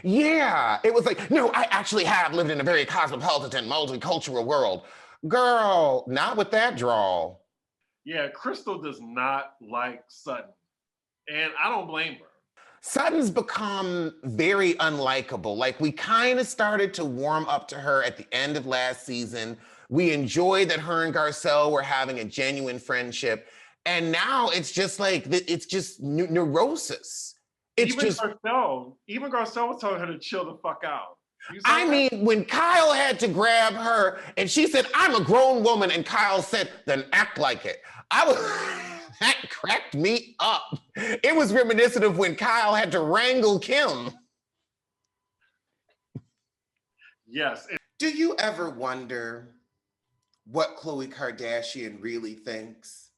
Yeah, it was like, no, I actually have lived in a very cosmopolitan, multicultural world. Girl, not with that drawl. Yeah, Crystal does not like Sutton, and I don't blame her. Sutton's become very unlikable. Like we kind of started to warm up to her at the end of last season. We enjoyed that her and Garcelle were having a genuine friendship. And now it's just like, it's just neurosis. It's even just Garcelle was telling her to chill the fuck out. I mean, when Kyle had to grab her and she said, I'm a grown woman, and Kyle said, then act like it. That cracked me up. It was reminiscent of when Kyle had to wrangle Kim. Yes. Do you ever wonder what Khloe Kardashian really thinks?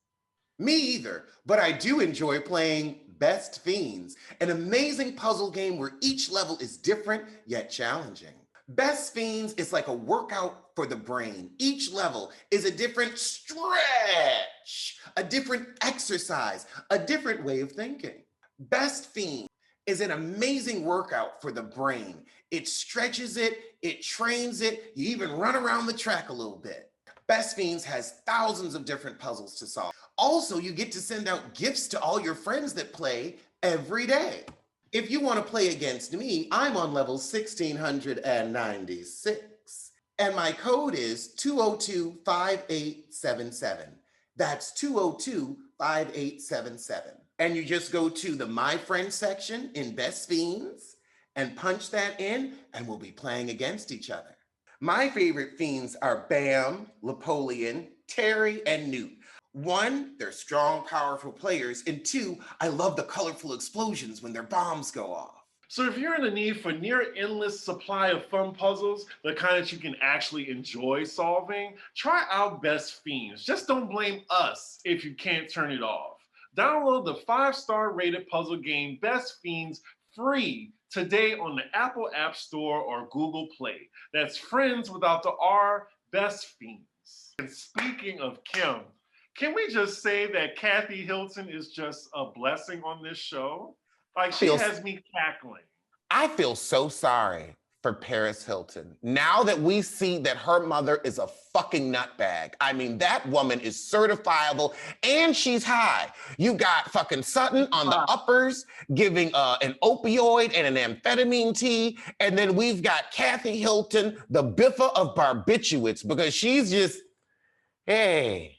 Me either, but I do enjoy playing Best Fiends, an amazing puzzle game where each level is different yet challenging. Best Fiends is like a workout for the brain. Each level is a different stretch, a different exercise, a different way of thinking. Best Fiends is an amazing workout for the brain. It stretches it, it trains it, you even run around the track a little bit. Best Fiends has thousands of different puzzles to solve. Also, you get to send out gifts to all your friends that play every day. If you want to play against me, I'm on level 1696. And my code is 202-5877. That's 202-5877. And you just go to the My Friends section in Best Fiends and punch that in, and we'll be playing against each other. My favorite fiends are Bam, Napoleon, Terry, and Newt. One, they're strong, powerful players, and two, I love the colorful explosions when their bombs go off. So if you're in the need for near endless supply of fun puzzles, the kind that you can actually enjoy solving, try out Best Fiends. Just don't blame us if you can't turn it off. Download the 5-star rated puzzle game Best Fiends free today on the Apple App Store or Google Play. That's friends without the R, Best Fiends. And speaking of Kim, can we just say that Kathy Hilton is just a blessing on this show? Like, she has me cackling. I feel so sorry for Paris Hilton. Now that we see that her mother is a fucking nutbag. I mean, that woman is certifiable and she's high. You got fucking Sutton on the uppers giving an opioid and an amphetamine tea. And then we've got Kathy Hilton, the Biffa of barbiturates, because she's just, hey,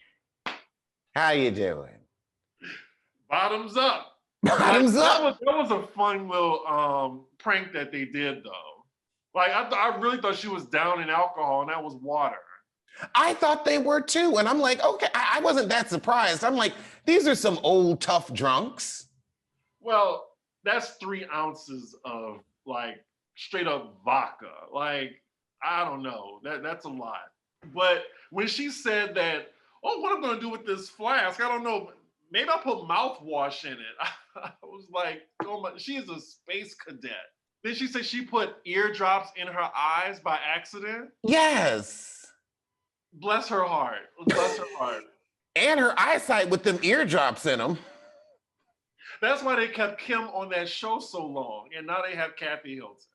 how you doing? Bottoms up. Bottoms up. That was a fun little prank that they did, though. Like, I really thought she was down in alcohol, and that was water. I thought they were too, and I'm like, okay, I wasn't that surprised. I'm like, these are some old tough drunks. Well, that's 3 ounces of like straight up vodka. Like, I don't know, that's a lot. But when she said that, oh, what I'm gonna do with this flask, I don't know. Maybe I'll put mouthwash in it. I was like, oh my, she is a space cadet. Then she said she put eardrops in her eyes by accident. Yes. Bless her heart. Bless her heart. And her eyesight with them eardrops in them. That's why they kept Kim on that show so long. And now they have Kathy Hilton.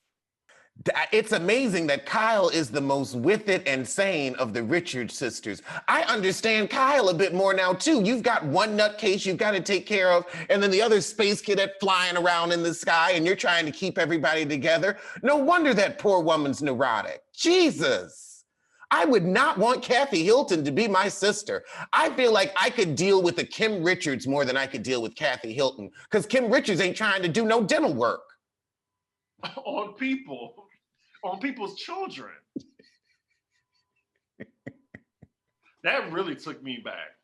It's amazing that Kyle is the most with it and sane of the Richards sisters. I understand Kyle a bit more now too. You've got one nutcase you've got to take care of, and then the other space cadet flying around in the sky, and you're trying to keep everybody together. No wonder that poor woman's neurotic. Jesus. I would not want Kathy Hilton to be my sister. I feel like I could deal with a Kim Richards more than I could deal with Kathy Hilton, because Kim Richards ain't trying to do no dental work. On people's children. That really took me back.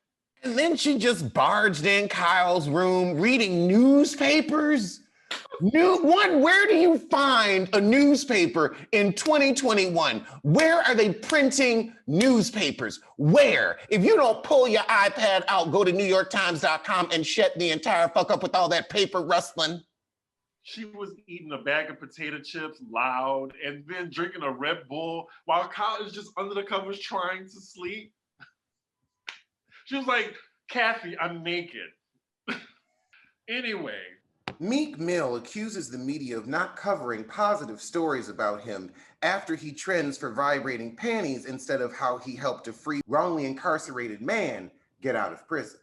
And then she just barged in Kyle's room reading newspapers. Where do you find a newspaper in 2021? Where are they printing newspapers? Where? If you don't pull your iPad out, go to NewYorkTimes.com and shut the entire fuck up with all that paper rustling. She was eating a bag of potato chips loud and then drinking a Red Bull while Kyle is just under the covers trying to sleep. She was like, Kathy, I'm naked. Anyway. Meek Mill accuses the media of not covering positive stories about him after he trends for vibrating panties instead of how he helped a free, wrongly incarcerated man get out of prison.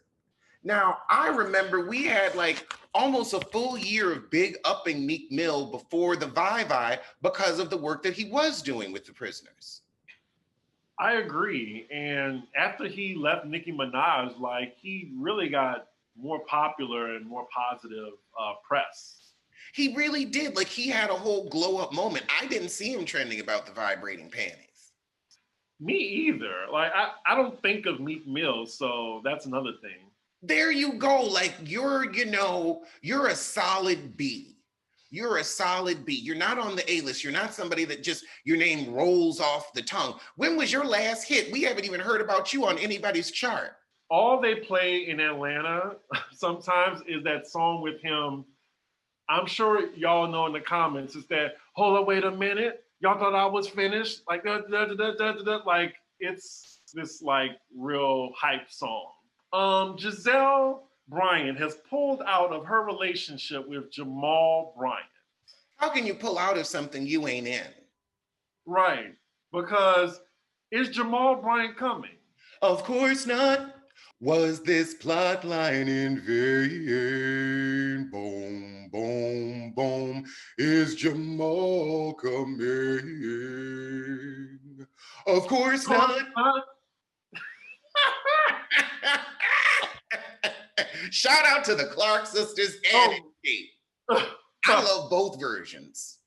Now, I remember we had like almost a full year of big upping Meek Mill before the Vivi because of the work that he was doing with the prisoners. I agree. And after he left Nicki Minaj, like, he really got more popular and more positive press. He really did. Like, he had a whole glow up moment. I didn't see him trending about the vibrating panties. Me either. Like, I don't think of Meek Mill, so that's another thing. There you go. Like, you're a solid B. You're a solid B. You're not on the A-list. You're not somebody that just, your name rolls off the tongue. When was your last hit? We haven't even heard about you on anybody's chart. All they play in Atlanta sometimes is that song with him. I'm sure y'all know in the comments, it's that, hold up, wait a minute. Y'all thought I was finished? Like, like it's this like real hype song. Gisele Bryant has pulled out of her relationship with Jamal Bryant. How can you pull out of something you ain't in? Right, because is Jamal Bryant coming? Of course not. Was this plot line in vain? Boom, boom, boom. Is Jamal coming? Of course not. Shout out to the Clark sisters and Kate. I love both versions.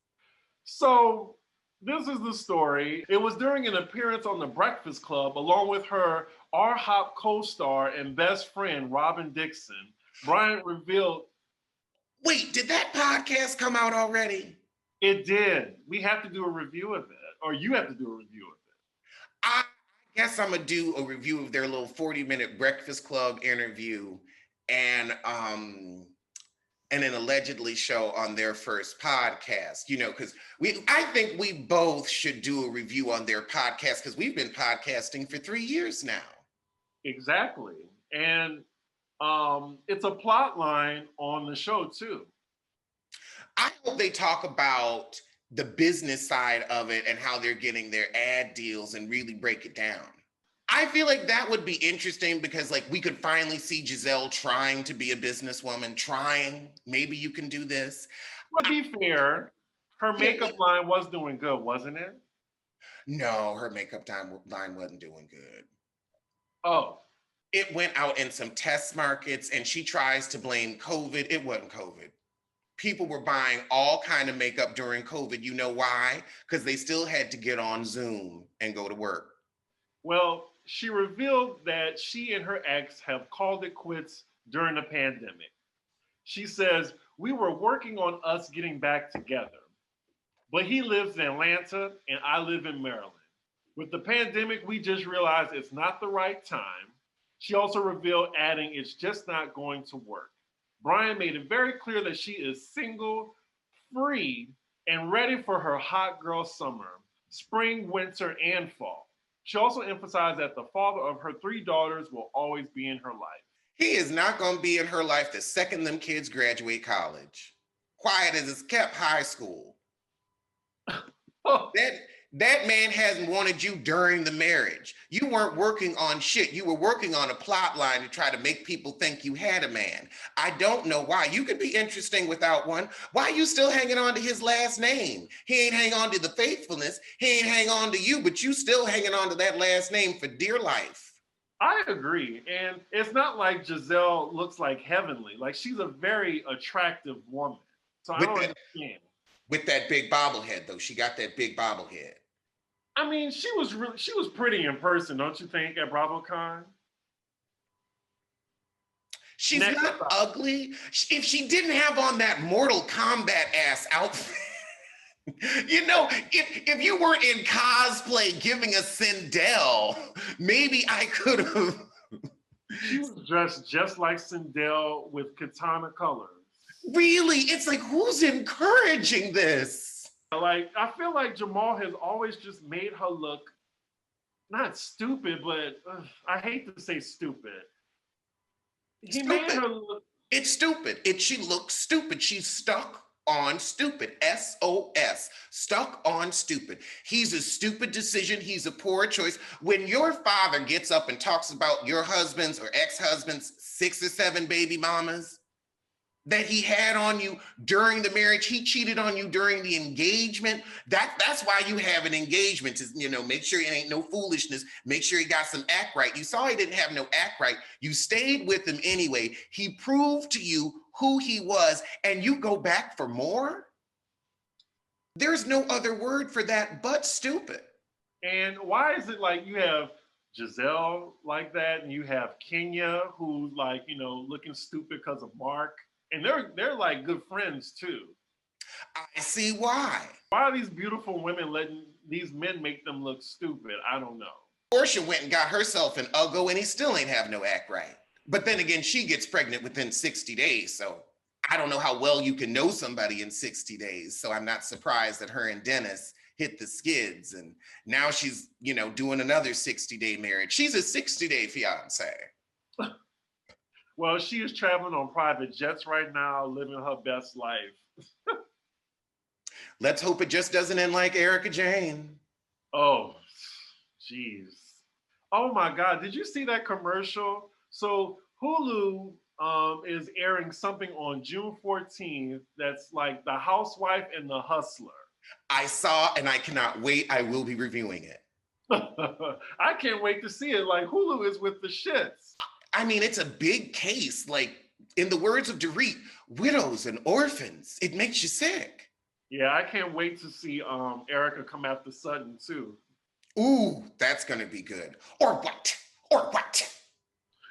So this is the story. It was during an appearance on The Breakfast Club along with her R-Hop co-star and best friend, Robin Dixon. Bryant revealed... Wait, did that podcast come out already? It did. We have to do a review of it, or you have to do a review of it. I guess I'm gonna do a review of their little 40-minute Breakfast Club interview and an allegedly show on their first podcast, you know, because I think we both should do a review on their podcast because we've been podcasting for 3 years now. Exactly. And it's a plot line on the show too. I hope they talk about the business side of it and how they're getting their ad deals and really break it down. I feel like that would be interesting because like we could finally see Gisele trying to be a businesswoman, trying, maybe you can do this. But to be fair, her makeup line was doing good, wasn't it? No, her makeup line wasn't doing good. Oh. It went out in some test markets and she tries to blame COVID. It wasn't COVID. People were buying all kind of makeup during COVID. You know why? Because they still had to get on Zoom and go to work. Well, she revealed that she and her ex have called it quits during the pandemic. She says, we were working on us getting back together, but he lives in Atlanta and I live in Maryland. With the pandemic, we just realized it's not the right time. She also revealed, adding, it's just not going to work. Bryan made it very clear that she is single, free, and ready for her hot girl summer, spring, winter, and fall. She also emphasized that the father of her 3 daughters will always be in her life. He is not going to be in her life the second them kids graduate college. Quiet as it's kept high school. That man hasn't wanted you during the marriage. You weren't working on shit. You were working on a plot line to try to make people think you had a man. I don't know why. You could be interesting without one. Why are you still hanging on to his last name? He ain't hang on to the faithfulness. He ain't hang on to you, but you still hanging on to that last name for dear life. I agree. And it's not like Gisele looks like heavenly. Like she's a very attractive woman. So I don't understand. With that big bobblehead though. She got that big bobblehead. I mean, she was pretty in person, don't you think, at BravoCon? She's not ugly. If she didn't have on that Mortal Kombat ass outfit, you know, if you weren't in cosplay giving a Sindel, maybe I could have. She was dressed just like Sindel with katana colors. Really? It's like, who's encouraging this? Like, I feel like Jamal has always just made her look not stupid, but I hate to say stupid. Made her look. It's stupid. She looks stupid. She's stuck on stupid. SOS. Stuck on stupid. He's a stupid decision. He's a poor choice. When your father gets up and talks about your husband's or ex-husband's 6 or 7 baby mamas that he had on you during the marriage, he cheated on you during the engagement. That's why you have an engagement, to, you know, make sure it ain't no foolishness, make sure he got some act right. You saw he didn't have no act right. You stayed with him anyway. He proved to you who he was, and you go back for more? There's no other word for that but stupid. And why is it like you have Gisele like that, and you have Kenya who's like, you know, looking stupid because of Mark? And they're like good friends too. I see why. Why are these beautiful women letting these men make them look stupid? I don't know. Portia went and got herself an Uggo and he still ain't have no act right. But then again, she gets pregnant within 60 days. So I don't know how well you can know somebody in 60 days. So I'm not surprised that her and Dennis hit the skids. And now she's, doing another 60-day marriage. She's a 60-day fiance. Well, she is traveling on private jets right now, living her best life. Let's hope it just doesn't end like Erica Jane. Oh, jeez. Oh my God, did you see that commercial? So Hulu is airing something on June 14th that's like The Housewife and the Hustler. I saw and I cannot wait. I will be reviewing it. I can't wait to see it. Like Hulu is with the shits. I mean, it's a big case. Like, in the words of Dorit, widows and orphans. It makes you sick. Yeah, I can't wait to see Erica come after Sutton too. Ooh, that's gonna be good. Or what? Or what?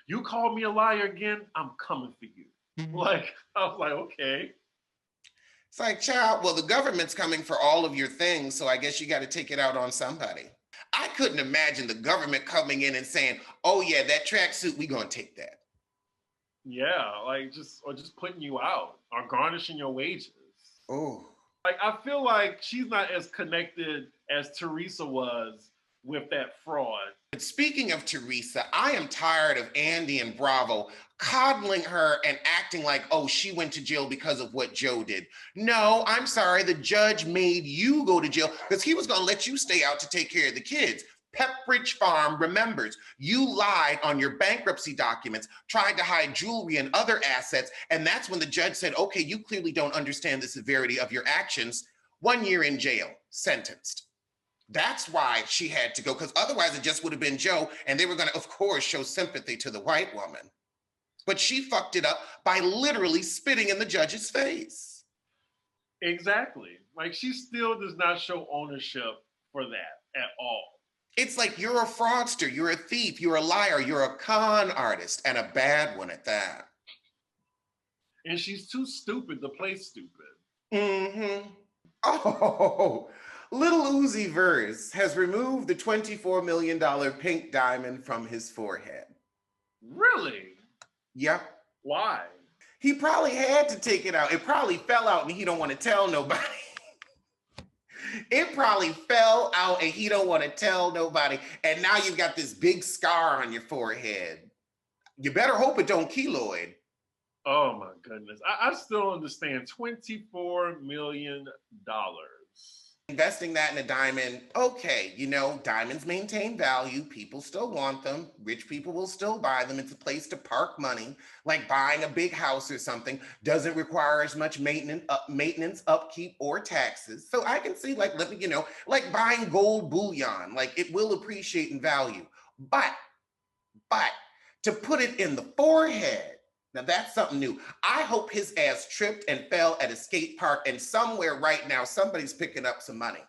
You called me a liar again, I'm coming for you. Mm-hmm. Like, I was like, okay. It's like, child, well, the government's coming for all of your things, so I guess you got to take it out on somebody. I couldn't imagine the government coming in and saying, oh yeah, that tracksuit, we gonna take that. Yeah, like just putting you out or garnishing your wages. Oh. Like, I feel like she's not as connected as Teresa was with that fraud. But speaking of Teresa, I am tired of Andy and Bravo coddling her and acting like, oh, she went to jail because of what Joe did. No, I'm sorry, the judge made you go to jail because he was gonna let you stay out to take care of the kids. Pepperidge Farm remembers you lied on your bankruptcy documents, tried to hide jewelry and other assets, and that's when the judge said, okay, you clearly don't understand the severity of your actions. 1 year in jail, sentenced. That's why she had to go, because otherwise it just would have been Joe, and they were gonna, of course, show sympathy to the white woman. But she fucked it up by literally spitting in the judge's face. Exactly. Like, she still does not show ownership for that at all. It's like, you're a fraudster, you're a thief, you're a liar, you're a con artist, and a bad one at that. And she's too stupid to play stupid. Mm-hmm. Oh, Little Uzi Verse has removed the $24 million pink diamond from his forehead. Really? Yep. Why? He probably had to take it out. It probably fell out and he don't want to tell nobody. It probably fell out and he don't want to tell nobody. And now you've got this big scar on your forehead. You better hope it don't keloid. Oh my goodness. I still understand $24 million. Investing that in a diamond, okay, diamonds maintain value. People still want them. Rich people will still buy them. It's a place to park money. Like buying a big house or something doesn't require as much maintenance, upkeep, or taxes. So I can see, like buying gold bullion, like it will appreciate in value. But to put it in the forehead, now that's something new. I hope his ass tripped and fell at a skate park, and somewhere right now, somebody's picking up some money.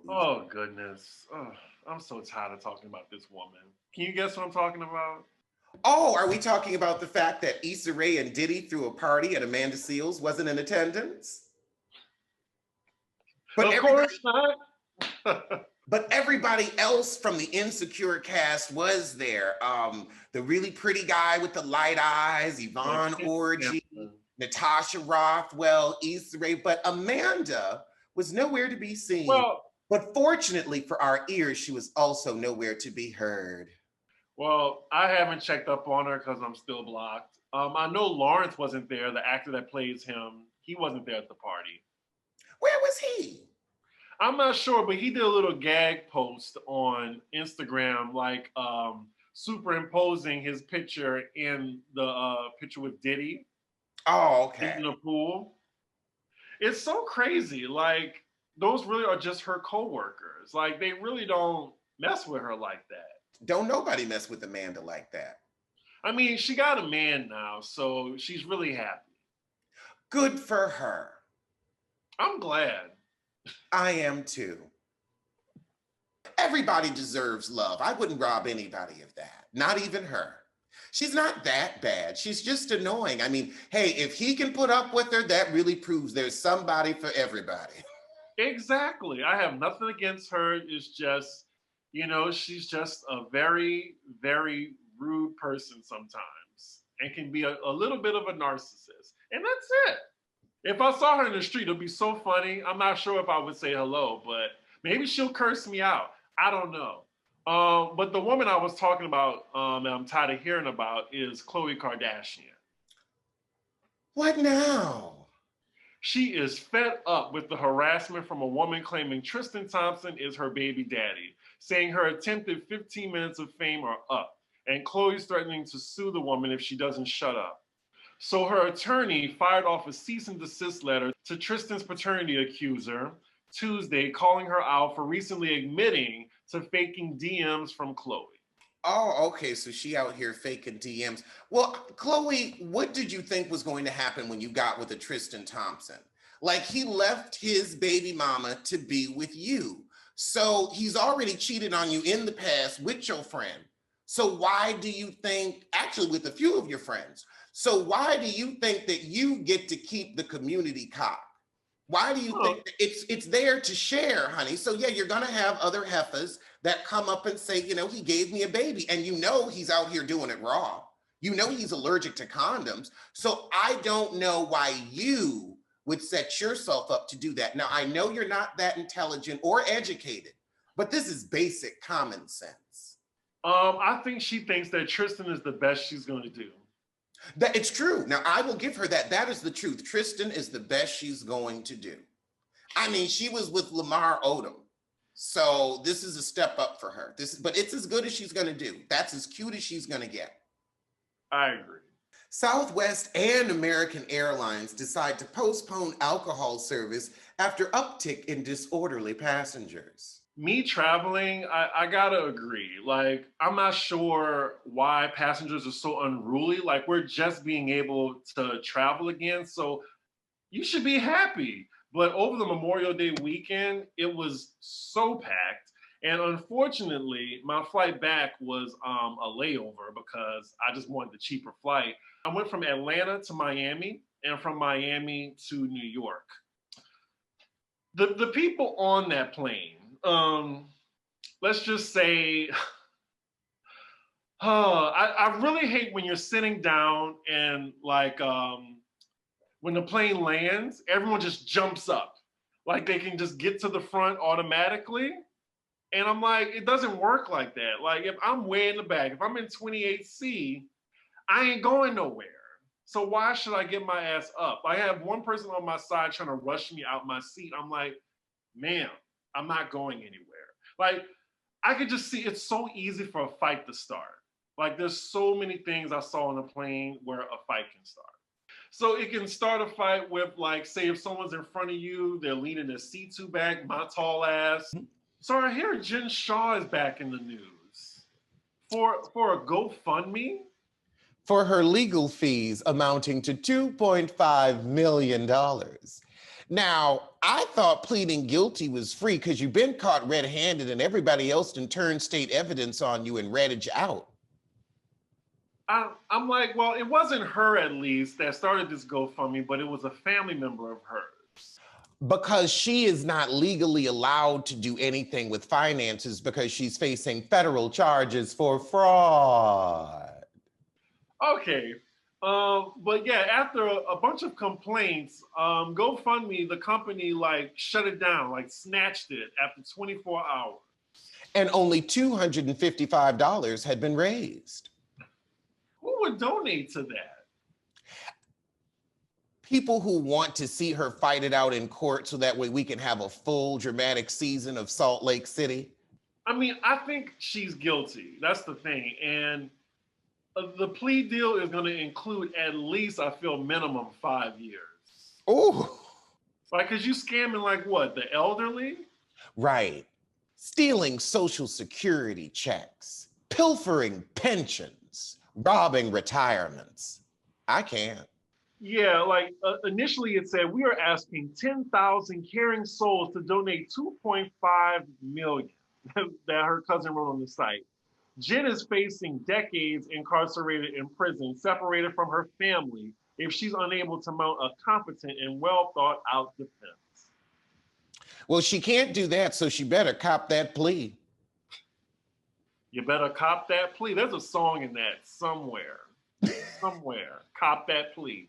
Oh, goodness. Oh, I'm so tired of talking about this woman. Can you guess what I'm talking about? Oh, are we talking about the fact that Issa Rae and Diddy threw a party and Amanda Seales wasn't in attendance? But of course not. But everybody else from the Insecure cast was there. The really pretty guy with the light eyes, Yvonne Orji, Natasha Rothwell, Issa Rae, but Amanda was nowhere to be seen. Well, but fortunately for our ears, she was also nowhere to be heard. Well, I haven't checked up on her because I'm still blocked. I know Lawrence wasn't there, the actor that plays him. He wasn't there at the party. Where was he? I'm not sure, but he did a little gag post on Instagram, like superimposing his picture in the picture with Diddy. Oh, okay. In the pool. It's so crazy. Like, those really are just her co-workers. Like, they really don't mess with her like that. Don't nobody mess with Amanda like that. I mean, she got a man now, so she's really happy. Good for her. I'm glad. I am too. Everybody deserves love. I wouldn't rob anybody of that. Not even her. She's not that bad. She's just annoying. I mean, hey, if he can put up with her, that really proves there's somebody for everybody. Exactly. I have nothing against her. It's just, she's just a very, very rude person sometimes and can be a little bit of a narcissist. And that's it. If I saw her in the street, it'd be so funny. I'm not sure if I would say hello, but maybe she'll curse me out. I don't know. But the woman I was talking about, and I'm tired of hearing about, is Khloe Kardashian. What now? She is fed up with the harassment from a woman claiming Tristan Thompson is her baby daddy, saying her attempted 15 minutes of fame are up, and Khloe's threatening to sue the woman if she doesn't shut up. So her attorney fired off a cease and desist letter to Tristan's paternity accuser Tuesday, calling her out for recently admitting to faking DMs from Khloe. Oh, okay. So she out here faking DMs. Well, Khloe, what did you think was going to happen when you got with a Tristan Thompson? Like he left his baby mama to be with you. So he's already cheated on you in the past with your friend. So why do you think, actually with a few of your friends, so why do you think that you get to keep the community cock? Why do you think that it's there to share, honey? So yeah, you're gonna have other heifers that come up and say, you know, he gave me a baby, and you know he's out here doing it raw. You know he's allergic to condoms. So I don't know why you would set yourself up to do that. Now I know you're not that intelligent or educated, but this is basic common sense. I think she thinks that Tristan is the best she's going to do. That it's true. Now I will give her that. That is the truth. Tristan is the best she's going to do. I mean, she was with Lamar Odom. So this is a step up for her. But it's as good as she's gonna do. That's as cute as she's gonna get. I agree. Southwest and American Airlines decide to postpone alcohol service after uptick in disorderly passengers. Me traveling, I gotta agree. Like, I'm not sure why passengers are so unruly. Like, we're just being able to travel again. So you should be happy. But over the Memorial Day weekend, it was so packed. And unfortunately, my flight back was a layover because I just wanted the cheaper flight. I went from Atlanta to Miami and from Miami to New York. The people on that plane, let's just say, I really hate when you're sitting down and like when the plane lands, everyone just jumps up. Like they can just get to the front automatically. And I'm like, it doesn't work like that. Like if I'm way in the back, if I'm in 28C, I ain't going nowhere. So why should I get my ass up? I have one person on my side trying to rush me out my seat. I'm like, ma'am, I'm not going anywhere. Like I could just see it's so easy for a fight to start. Like there's so many things I saw on the plane where a fight can start. So it can start a fight with like, say if someone's in front of you, they're leaning their seat too back, my tall ass. So I hear Jen Shaw is back in the news for a GoFundMe. For her legal fees amounting to $2.5 million. Now, I thought pleading guilty was free because you've been caught red-handed and everybody else done turned state evidence on you and ratted you out. I'm like, well, it wasn't her at least that started this GoFundMe, but it was a family member of hers. Because she is not legally allowed to do anything with finances because she's facing federal charges for fraud. Okay. But yeah, after a bunch of complaints, GoFundMe, the company, like shut it down, like snatched it after 24 hours. And only $255 had been raised. Who would donate to that? People who want to see her fight it out in court so that way we can have a full dramatic season of Salt Lake City. I mean, I think she's guilty. That's the thing. And the plea deal is going to include at least, I feel, minimum 5 years. Oh. Like, because you scamming like what, the elderly? Right. Stealing Social Security checks, pilfering pensions, robbing retirements. I can't. Yeah, like initially it said, we are asking 10,000 caring souls to donate 2.5 million that her cousin wrote on the site. Jen is facing decades incarcerated in prison, separated from her family, if she's unable to mount a competent and well thought out defense. Well, she can't do that, so she better cop that plea. You better cop that plea. There's a song in that somewhere. Somewhere. Cop that plea.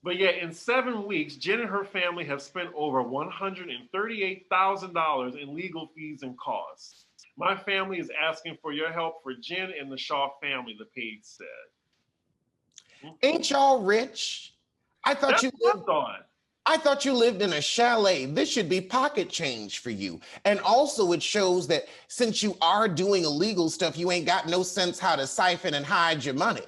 But yet, in 7 weeks, Jen and her family have spent over $138,000 in legal fees and costs. My family is asking for your help for Jen and the Shaw family, the page said. Ain't y'all rich? I thought That's you what I lived. thought. I thought you lived in a chalet. This should be pocket change for you. And also it shows that since you are doing illegal stuff, you ain't got no sense how to siphon and hide your money.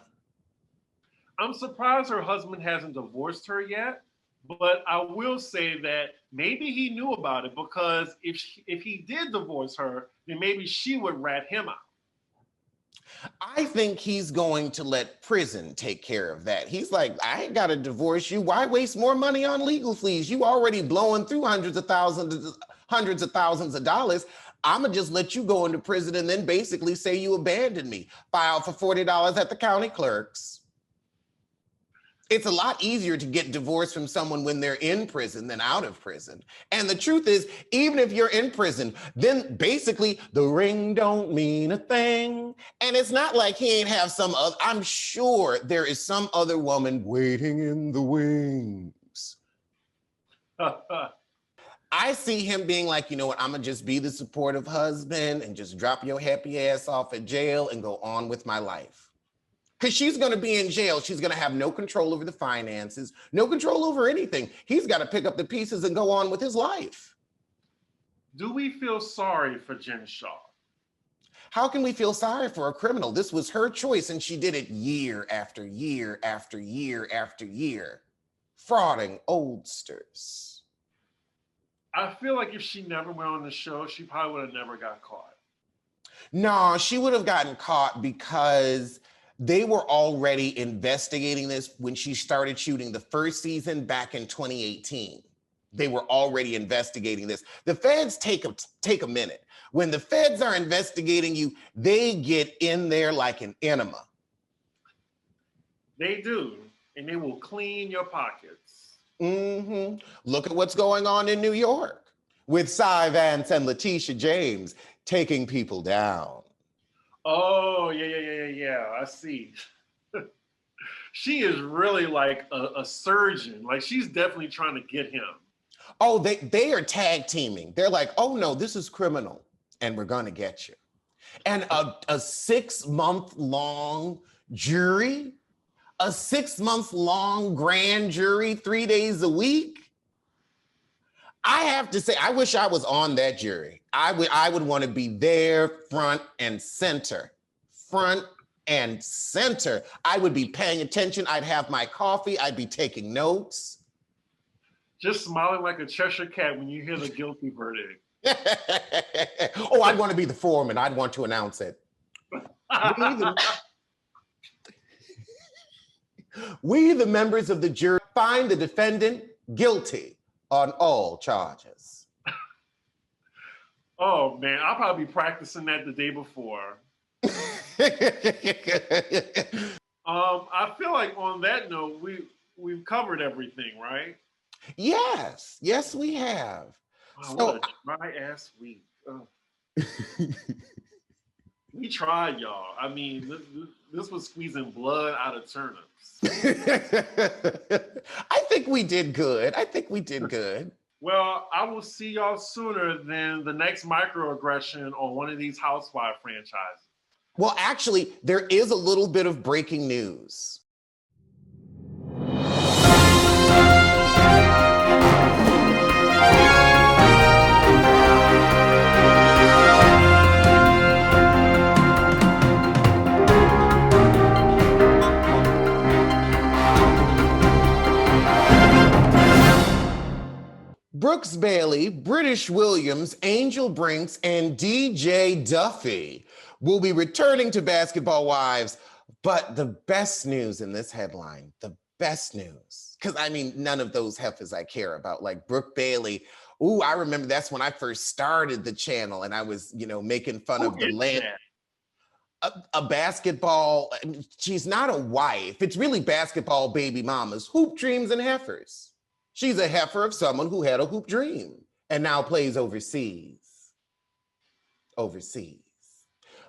I'm surprised her husband hasn't divorced her yet, but I will say that maybe he knew about it because if he did divorce her, then maybe she would rat him out. I think he's going to let prison take care of that. He's like, I ain't got to divorce you. Why waste more money on legal fees? You already blowing through hundreds of thousands of dollars. I'm going to just let you go into prison and then basically say you abandoned me. File for $40 at the county clerk's. It's a lot easier to get divorced from someone when they're in prison than out of prison. And the truth is, even if you're in prison, then basically the ring don't mean a thing. And it's not like he ain't have some other, I'm sure there is some other woman waiting in the wings. I see him being like, you know what, I'm gonna just be the supportive husband and just drop your happy ass off at jail and go on with my life. Because she's going to be in jail. She's going to have no control over the finances, no control over anything. He's got to pick up the pieces and go on with his life. Do we feel sorry for Jen Shaw? How can we feel sorry for a criminal? This was her choice, and she did it year after year after year after year, frauding oldsters. I feel like if she never went on the show, she probably would have never got caught. No, she would have gotten caught because they were already investigating this when she started shooting the first season back in 2018. They were already investigating this. The feds take a minute. When the feds are investigating you, they get in there like an enema. They do, and they will clean your pockets. Mm-hmm. Look at what's going on in New York with Cy Vance and Letitia James taking people down. Oh, yeah. I see. She is really like a surgeon. Like, she's definitely trying to get him. Oh, they are tag teaming. They're like, oh no, this is criminal, and we're gonna get you. And a 6-month-long jury, a 6-month-long grand jury, 3 days a week. I have to say, I wish I was on that jury. I would want to be there front and center. Front and center. I would be paying attention. I'd have my coffee. I'd be taking notes. Just smiling like a Cheshire cat when you hear the guilty verdict. Oh, I'd want to be the foreman. I'd want to announce it. We, the members of the jury, find the defendant guilty on all charges. Oh man, I'll probably be practicing that the day before. I feel like on that note, we've covered everything, right? Yes, we have. Wow, what a dry ass week. We tried, y'all. I mean, this was squeezing blood out of turnips. I think we did good. Well, I will see y'all sooner than the next microaggression on one of these Housewife franchises. Well, actually, there is a little bit of breaking news. Brooks Bailey, British Williams, Angel Brinks, and DJ Duffy will be returning to Basketball Wives. But the best news in this headline, the best news, because I mean, none of those heifers I care about, like Brooke Bailey. Ooh, I remember that's when I first started the channel and I was, making fun of the land. A basketball, she's not a wife. It's really basketball baby mamas, hoop dreams and heifers. She's a heifer of someone who had a hoop dream and now plays overseas.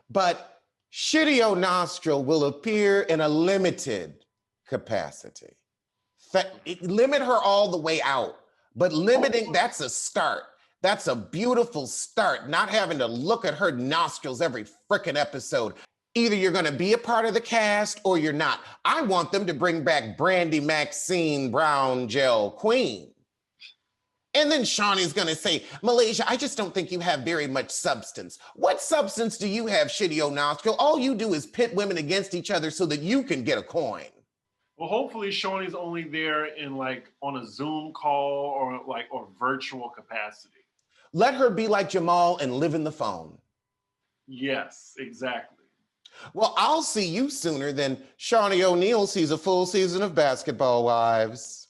But Shitty O Nostril will appear in a limited capacity. Limit her all the way out. But limiting, that's a start. That's a beautiful start, not having to look at her nostrils every freaking episode. Either you're going to be a part of the cast or you're not. I want them to bring back Brandy Maxine Brown Gel Queen. And then Shawnee's going to say, Malaysia, I just don't think you have very much substance. What substance do you have, Shitty O'Nostril? All you do is pit women against each other so that you can get a coin. Well, hopefully Shawnee's only there in like on a Zoom call or virtual capacity. Let her be like Jamal and live in the phone. Yes, exactly. Well, I'll see you sooner than Shawnee O'Neal sees a full season of Basketball Wives.